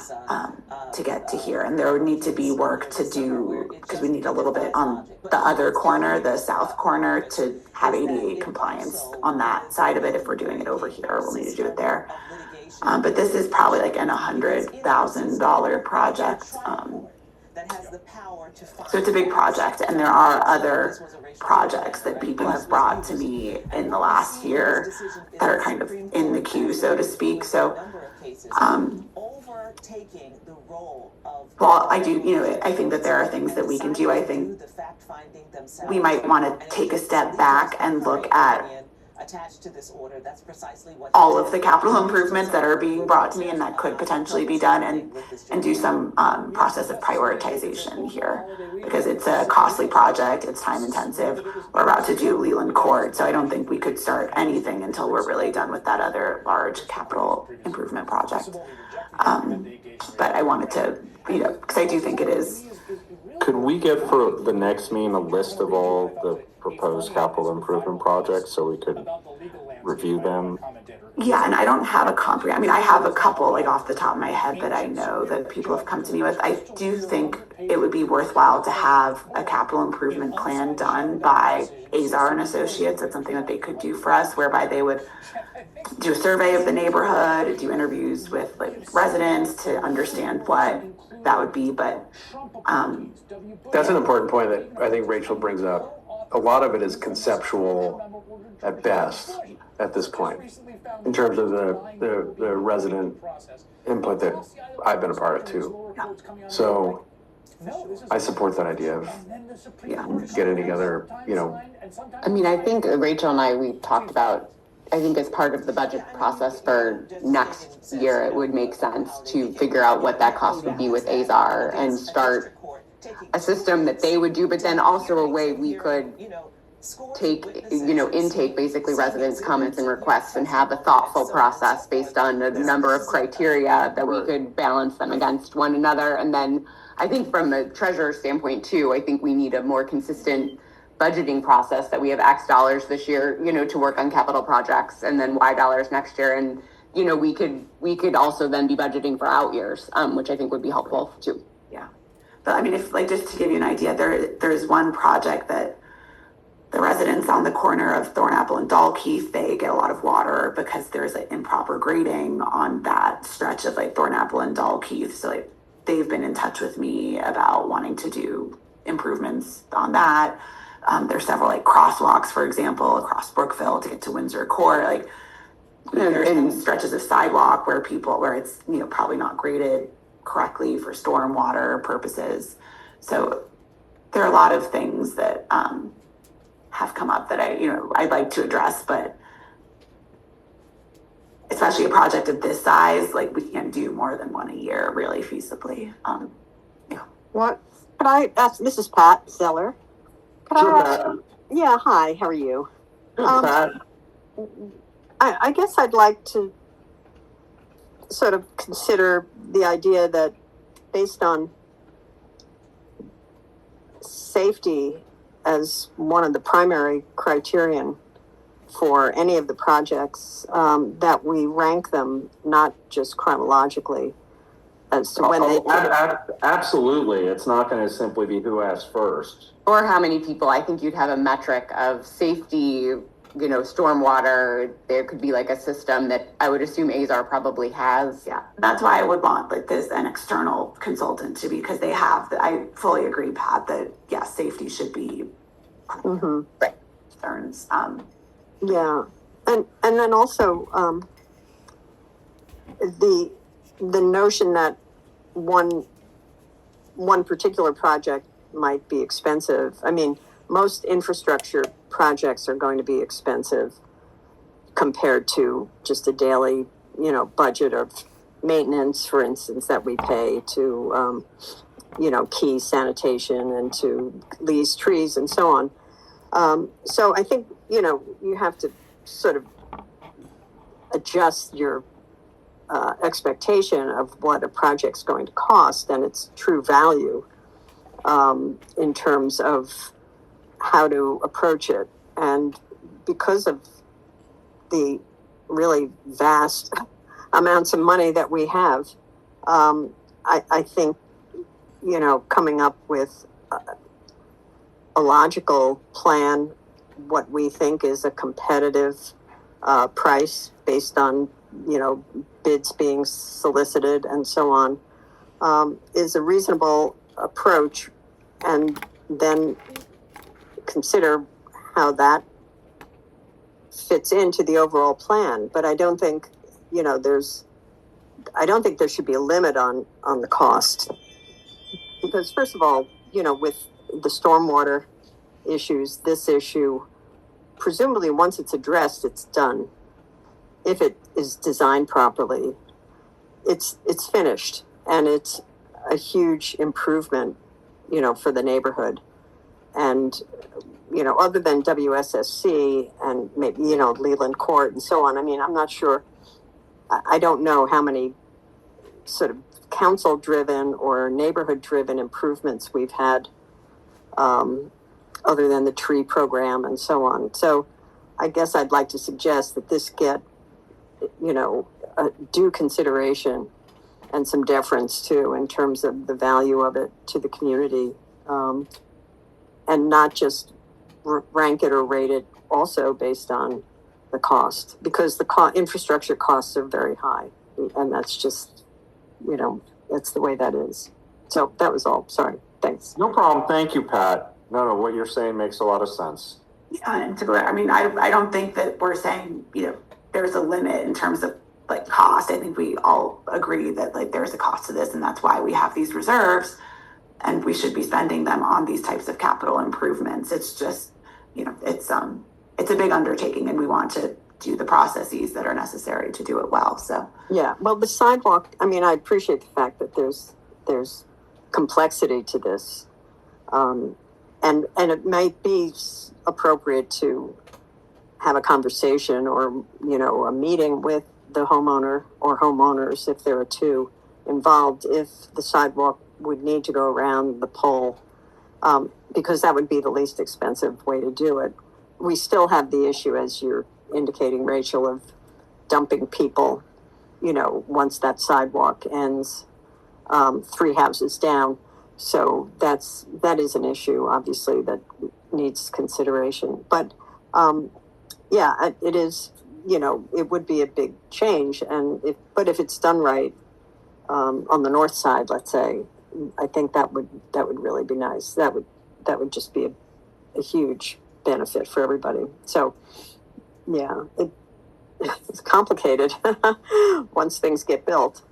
[SPEAKER 8] to get to here. And there would need to be work to do, because we need a little bit on the other corner, the south corner, to have ADA compliance on that side of it. If we're doing it over here, we'll need to do it there. But this is probably like an $100,000 project. So it's a big project, and there are other projects that people have brought to me in the last year that are kind of in the queue, so to speak. So, well, I do, I think that there are things that we can do. I think we might want to take a step back and look at
[SPEAKER 14] attached to this order. That's precisely what
[SPEAKER 8] all of the capital improvements that are being brought to me and that could potentially be done, and do some process of prioritization here, because it's a costly project, it's time intensive. We're about to do Leland Court, so I don't think we could start anything until we're really done with that other large capital improvement project. But I wanted to, because I do think it is.
[SPEAKER 2] Could we get for the next meeting a list of all the proposed capital improvement projects so we could review them?
[SPEAKER 8] Yeah, and I don't have a I have a couple like off the top of my head that I know that people have come to me with. I do think it would be worthwhile to have a capital improvement plan done by Azar and Associates. That's something that they could do for us, whereby they would do a survey of the neighborhood, do interviews with like residents to understand what that would be. But
[SPEAKER 1] that's an important point that I think Rachel brings up. A lot of it is conceptual at best at this point, in terms of the resident input that I've been a part of too. So I support that idea of getting together,
[SPEAKER 7] I think Rachel and we talked about, I think as part of the budget process for next year, it would make sense to figure out what that cost would be with Azar and start a system that they would do, but then also a way we could intake basically residents' comments and requests and have a thoughtful process based on a number of criteria that we could balance them against one another. And then I think from a treasurer's standpoint too, I think we need a more consistent budgeting process, that we have X dollars this year, to work on capital projects, and then Y dollars next year. And, we could also then be budgeting for out years, which I think would be helpful too.
[SPEAKER 8] Yeah. But if just to give you an idea, there's one project that the residents on the corner of Thornapple and Dalkeith, they get a lot of water because there's improper grading on that stretch of Thornapple and Dalkeith. So they've been in touch with me about wanting to do improvements on that. There's several crosswalks, for example, across Brookville to get to Windsor Court. There's stretches of sidewalk where it's probably not graded correctly for stormwater purposes. So there are a lot of things that have come up that I'd like to address, but especially a project of this size, we can't do more than one a year really feasibly.
[SPEAKER 12] What could I ask? This is Pat Zeller. Yeah, hi, how are you?
[SPEAKER 1] Pat.
[SPEAKER 12] I guess I'd like to sort of consider the idea that based on safety as one of the primary criterion for any of the projects, that we rank them not just chronologically as to when they
[SPEAKER 2] absolutely. It's not going to simply be who asked first.
[SPEAKER 7] Or how many people. I think you'd have a metric of safety, stormwater. There could be a system that I would assume Azar probably has.
[SPEAKER 8] Yeah, that's why I would want an external consultant to be, because they have, I fully agree, Pat, that safety should be concerns.
[SPEAKER 12] Yeah, and then also the notion that one particular project
[SPEAKER 15] might be expensive. I mean, most infrastructure projects are going to be expensive compared to just a daily, budget of maintenance, for instance, that we pay to, key sanitation and to lease trees and so on. So I think, you have to sort of adjust your expectation of what a project's going to cost and its true value in terms of how to approach it. And because of the really vast amounts of money that we have, I think, coming up with a logical plan, what we think is a competitive price based on, bids being solicited and so on, is a reasonable approach, and then consider how that fits into the overall plan. But I don't think, I don't think there should be a limit on the cost. Because first of all, with the stormwater issues, this issue, presumably once it's addressed, it's done. If it is designed properly, it's finished, and it's a huge improvement, for the neighborhood. And, other than WSSC and maybe, Leland Court and so on, I mean, I'm not sure. I don't know how many sort of council-driven or neighborhood-driven improvements we've had, other than the tree program and so on. So I guess I'd like to suggest that this get, due consideration and some deference too, in terms of the value of it to the community, and not just rank it or rate it also based on the cost, because the infrastructure costs are very high, and that's just, that's the way that is. So that was all. Sorry. Thanks.
[SPEAKER 2] No problem. Thank you, Pat. No, what you're saying makes a lot of sense.
[SPEAKER 8] Yeah, and to go, I mean, I don't think that we're saying, there's a limit in terms of like cost. I think we all agree that like there's a cost to this, and that's why we have these reserves, and we should be spending them on these types of capital improvements. It's just, it's a big undertaking, and we want to do the processes that are necessary to do it well. So
[SPEAKER 15] yeah, well, the sidewalk, I mean, I appreciate the fact that there's complexity to this, and it might be appropriate to have a conversation or a meeting with the homeowner or homeowners, if there are two involved, if the sidewalk would need to go around the pole, because that would be the least expensive way to do it. We still have the issue, as you're indicating, Rachel, of dumping people, once that sidewalk ends 3 houses down. So that is an issue, obviously, that needs consideration. But yeah, it is, it would be a big change. But if it's done right, on the north side, let's say, I think that would really be nice. That would just be a huge benefit for everybody. So yeah, it's complicated once things get built.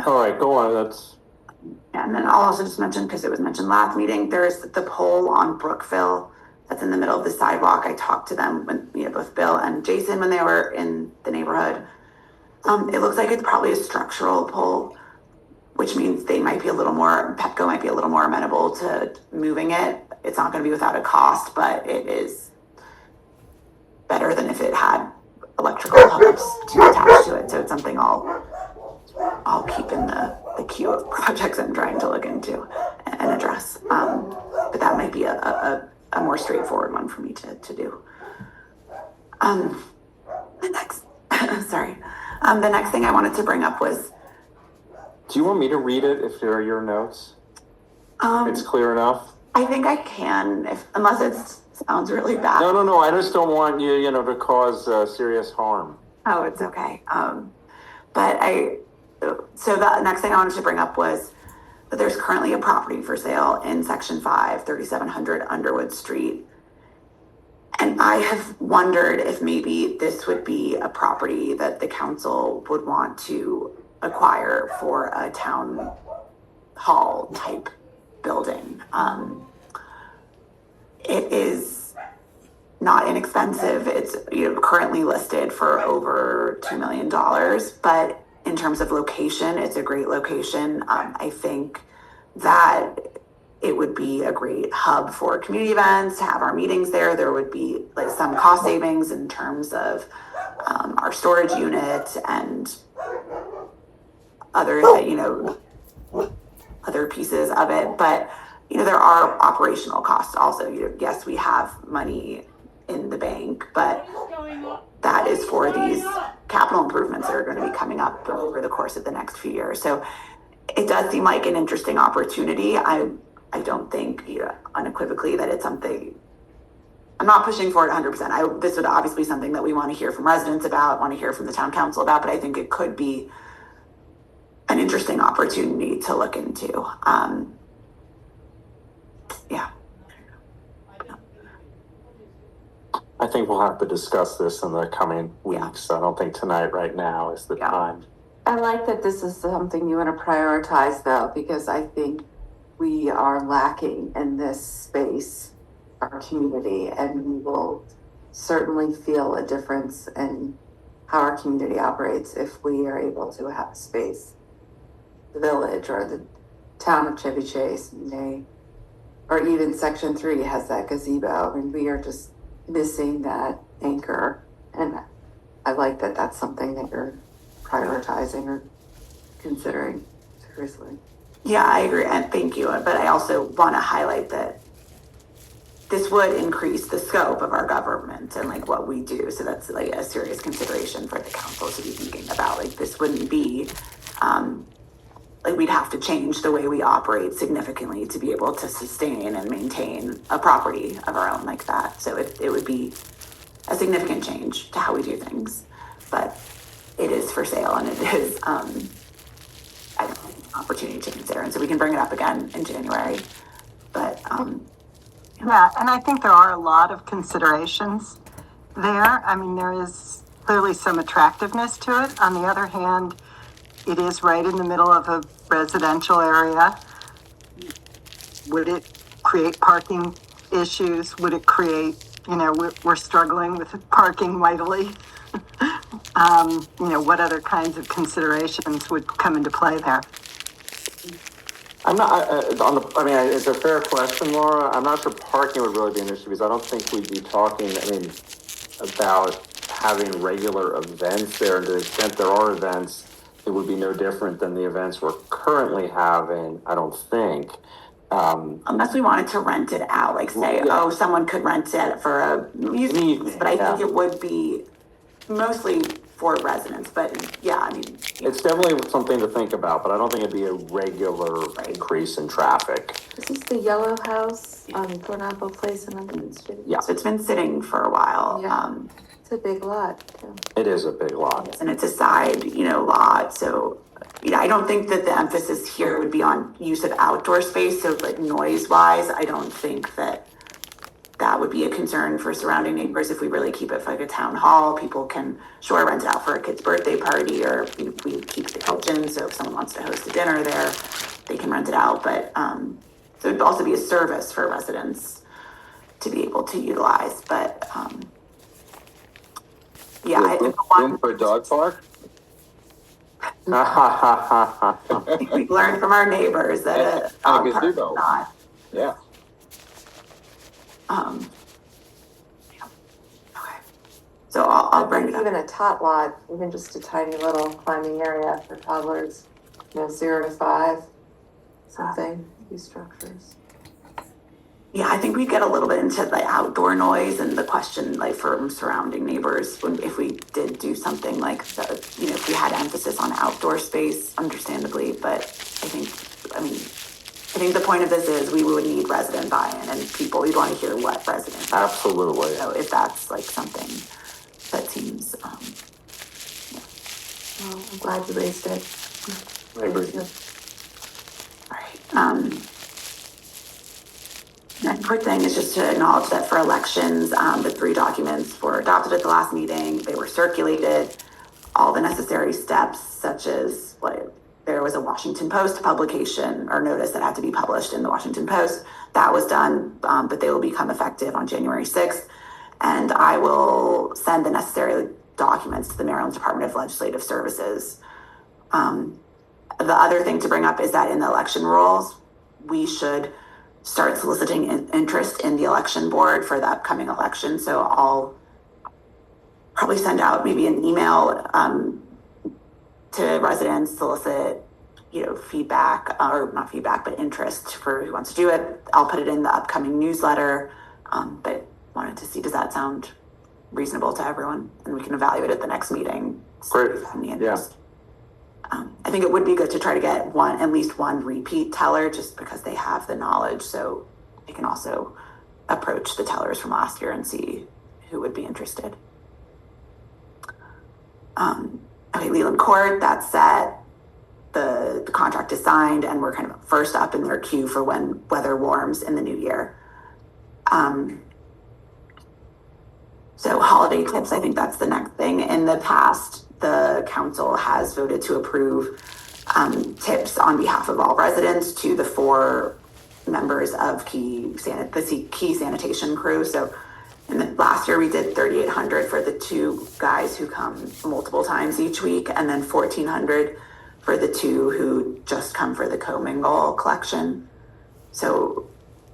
[SPEAKER 2] All right, go on.
[SPEAKER 8] And then I'll also just mention, because it was mentioned last meeting, there's the pole on Brookville that's in the middle of the sidewalk. I talked to them when, both Bill and Jason, when they were in the neighborhood. It looks like it's probably a structural pole, which means they might be Petco might be a little more amenable to moving it. It's not going to be without a cost, but it is better than if it had electrical hookups to attach to it. So it's something I'll keep in the queue of projects I'm trying to look into and address. But that might be a more straightforward one for me to do. The next thing I wanted to bring up was.
[SPEAKER 2] Do you want me to read it if there are your notes? It's clear enough? I
[SPEAKER 8] think I can, unless it sounds really bad.
[SPEAKER 2] No. I just don't want you, to cause serious harm.
[SPEAKER 8] Oh, it's okay. So the next thing I wanted to bring up was that there's currently a property for sale in Section 5, 3700 Underwood Street. And I have wondered if maybe this would be a property that the council would want to acquire for a town hall type building. It is not inexpensive. It's currently listed for over $2 million, but in terms of location, it's a great location. I think that it would be a great hub for community events, to have our meetings there. There would be like some cost savings in terms of our storage unit and other, other pieces of it. But, there are operational costs also. Yes, we have money in the bank, but that is for these capital improvements that are going to be coming up over the course of the next few years. So it does seem like an interesting opportunity. I don't think unequivocally that it's something, I'm not pushing for it 100%. This would obviously be something that we want to hear from residents about, want to hear from the town council about, but I think it could be an interesting opportunity to look into. Yeah.
[SPEAKER 2] I think we'll have to discuss this in the coming weeks. I don't think tonight, right now, is the time.
[SPEAKER 16] I like that this is something you want to prioritize, though, because I think we are lacking in this space, our community, and we will certainly feel a difference in how our community operates if we are able to have space. The village or the town of Chevy Chase, or even Section 3 has that gazebo. I mean, we are just missing that anchor, and I like that that's something that you're prioritizing or considering seriously.
[SPEAKER 8] Yeah, I agree, and thank you. But I also want to highlight that this would increase the scope of our government and like what we do. So that's like a serious consideration for the council to be thinking about. Like this wouldn't be like we'd have to change the way we operate significantly to be able to sustain and maintain a property of our own like that. So it would be a significant change to how we do things. But it is for sale, and it is an opportunity to consider. And so we can bring it up again in January. But
[SPEAKER 12] yeah, and I think there are a lot of considerations there. I mean, there is clearly some attractiveness to it. On the other hand, it is right in the middle of a residential area. Would it create parking issues? Would it create, we're struggling with parking mightily. What other kinds of considerations would come into play there?
[SPEAKER 2] I'm not, it's a fair question, Laura. I'm not sure parking would really be an issue because I don't think we'd be talking, about having regular events there. To the extent there are events, it would be no different than the events we're currently having, I don't think.
[SPEAKER 8] Unless we wanted to rent it out, like say, someone could rent it for a music, but I think it would be mostly for residents, but
[SPEAKER 2] it's definitely something to think about, but I don't think it'd be a regular increase in traffic.
[SPEAKER 16] This is the yellow house on Thornapple Place in London Street.
[SPEAKER 8] Yeah, so it's been sitting for a while.
[SPEAKER 16] Yeah. It's a big lot, too.
[SPEAKER 2] It is a big lot.
[SPEAKER 8] And it's a side, lot, so I don't think that the emphasis here would be on use of outdoor space, so like noise-wise, I don't think that would be a concern for surrounding neighbors. If we really keep it like a town hall, people can rent it out for a kid's birthday party, or we keep the kitchen, so if someone wants to host a dinner there, they can rent it out. But so it'd also be a service for residents to be able to utilize. But
[SPEAKER 10] room for a dog park?
[SPEAKER 8] We've learned from our neighbors that a dog park is not.
[SPEAKER 10] Yeah.
[SPEAKER 8] Okay. So I'll bring it up.
[SPEAKER 16] Even a tot lot, even just a tiny little climbing area for toddlers, 0 to 5, something, these structures.
[SPEAKER 8] Yeah, I think we get a little bit into the outdoor noise and the question like from surrounding neighbors if we did do something like that, if we had emphasis on outdoor space, understandably, but I think the point of this is we would need resident buy-in, and we'd want to hear what residents.
[SPEAKER 2] Absolutely.
[SPEAKER 8] So if that's like something that seems,
[SPEAKER 16] Well, I'm glad you raised it.
[SPEAKER 2] I agree.
[SPEAKER 8] All right. And a quick thing is just to acknowledge that for elections, the 3 documents were adopted at the last meeting. They were circulated. all the necessary steps, such as there was a Washington Post publication or notice that had to be published in the Washington Post. That was done, but they will become effective on January 6th. And I will send the necessary documents to the Maryland Department of Legislative Services. The other thing to bring up is that in the election rules, we should start soliciting interest in the election board for the upcoming election. So I'll probably send out maybe an email to residents, solicit, feedback, or not feedback, but interest for who wants to do it. I'll put it in the upcoming newsletter, but wanted to see, does that sound reasonable to everyone? And we can evaluate at the next meeting.
[SPEAKER 2] Great. Yeah.
[SPEAKER 8] I think it would be good to try to get at least one repeat teller, just because they have the knowledge, so they can also approach the tellers from last year and see who would be interested. Okay, Leland Court, that's set. The contract is signed, and we're kind of first up in their queue for when weather warms in the new year. So holiday tips, I think that's the next thing. In the past, the council has voted to approve tips on behalf of all residents to the 4 members of the key sanitation crew. So in the last year, we did $3,800 for the 2 guys who come multiple times each week, and then $1,400 for the 2 who just come for the commingle collection. So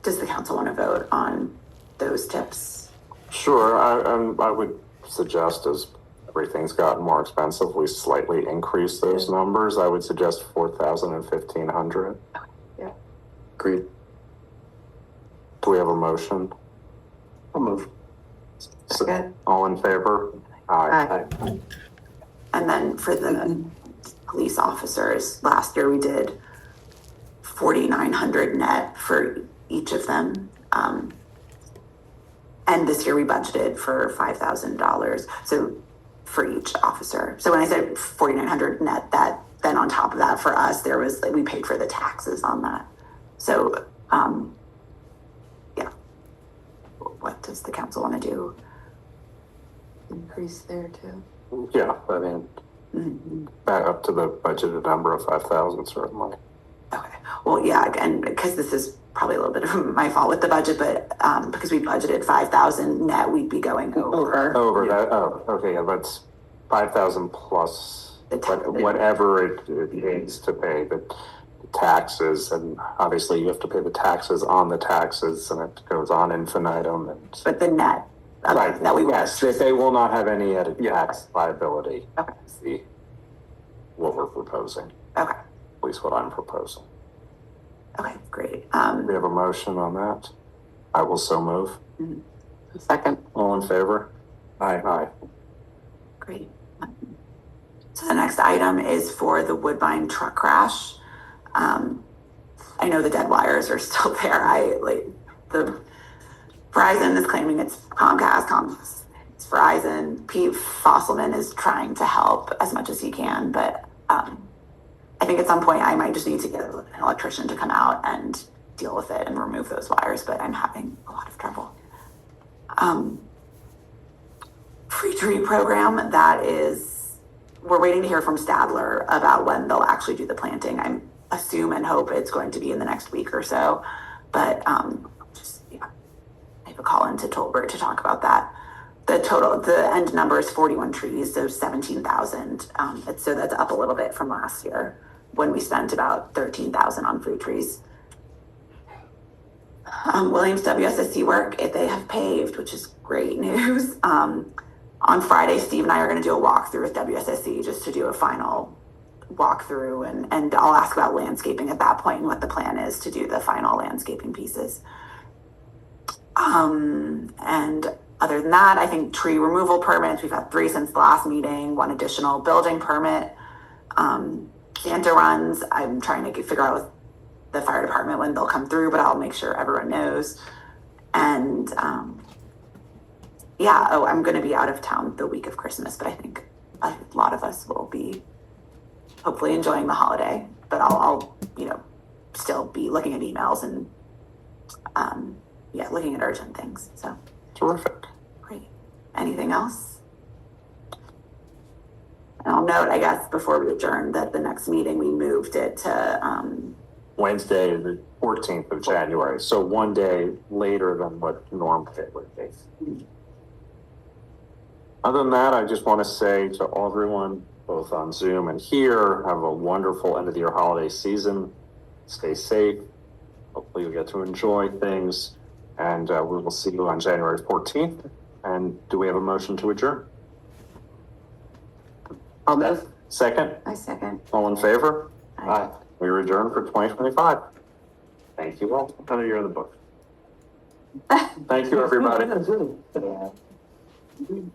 [SPEAKER 8] does the council want to vote on those tips?
[SPEAKER 2] Sure. I would suggest, as everything's gotten more expensive, we slightly increase those numbers. I would suggest 4,000 and 1,500.
[SPEAKER 7] Yeah.
[SPEAKER 2] Agreed. Do we have a motion?
[SPEAKER 6] I'll move.
[SPEAKER 7] Good.
[SPEAKER 2] All in favor? Aye.
[SPEAKER 7] Aye.
[SPEAKER 8] And then for the police officers, last year we did 4,900 net for each of them. And this year we budgeted for $5,000. So for each officer. So when I said 4,900 net, that then on top of that for us, there was, we paid for the taxes on that. So, yeah. What does the council want to do?
[SPEAKER 16] Increase there too.
[SPEAKER 2] Yeah, I mean, back up to the budgeted number of 5,000, certainly.
[SPEAKER 8] Okay. Well, yeah, and because this is probably a little bit of my fault with the budget, but because we budgeted 5,000 net, we'd be going over.
[SPEAKER 2] Over that. Oh, okay. Yeah, that's 5,000 plus whatever it needs to pay the taxes, and obviously you have to pay the taxes on the taxes, and it goes on infinitum. And
[SPEAKER 8] but the net,
[SPEAKER 2] right?
[SPEAKER 8] That we
[SPEAKER 2] yes, they will not have any added tax liability.
[SPEAKER 8] Okay.
[SPEAKER 2] See what we're proposing.
[SPEAKER 8] Okay.
[SPEAKER 2] At least what I'm proposing.
[SPEAKER 8] Okay, great.
[SPEAKER 2] We have a motion on that. I will so move.
[SPEAKER 7] Second.
[SPEAKER 2] All in favor? Aye.
[SPEAKER 8] Great. So the next item is for the Woodbine truck crash. I know the dead wires are still there. The Verizon is claiming it's Comcast, it's Verizon. Pete Fosselman is trying to help as much as he can, but I think at some point I might just need to get an electrician to come out and deal with it and remove those wires, but I'm having a lot of trouble. Free tree program, that is, we're waiting to hear from Stadler about when they'll actually do the planting. I assume and hope it's going to be in the next week or so, but I have a call into Tolbert to talk about that. The end number is 41 trees, so 17,000. So that's up a little bit from last year when we spent about 13,000 on fruit trees. Williams WSSC work, they have paved, which is great news. On Friday, Steve and I are going to do a walkthrough with WSSC just to do a final walkthrough, and I'll ask about landscaping at that point and what the plan is to do the final landscaping pieces. And other than that, I think tree removal permits, we've had 3 since the last meeting, 1 additional building permit. Santa runs, I'm trying to figure out with the fire department when they'll come through, but I'll make sure everyone knows. And I'm going to be out of town the week of Christmas, but I think a lot of us will be hopefully enjoying the holiday, but I'll still be looking at emails and looking at urgent things. So
[SPEAKER 2] terrific.
[SPEAKER 8] Great. Anything else? And I'll note, I guess, before we adjourn, that the next meeting, we moved it to,
[SPEAKER 2] Wednesday, the 14th of January, so one day later than what normally it would be. Other than that, I just want to say to everyone, both on Zoom and here, have a wonderful end of the year holiday season. Stay safe. Hopefully you'll get to enjoy things, and we will see you on January 14th. And do we have a motion to adjourn?
[SPEAKER 7] I'll move.
[SPEAKER 2] Second?
[SPEAKER 16] I second.
[SPEAKER 2] All in favor?
[SPEAKER 16] Aye.
[SPEAKER 2] We adjourn for 2025. Thank you all. Another year in the book. Thank you, everybody.
[SPEAKER 16] Yeah.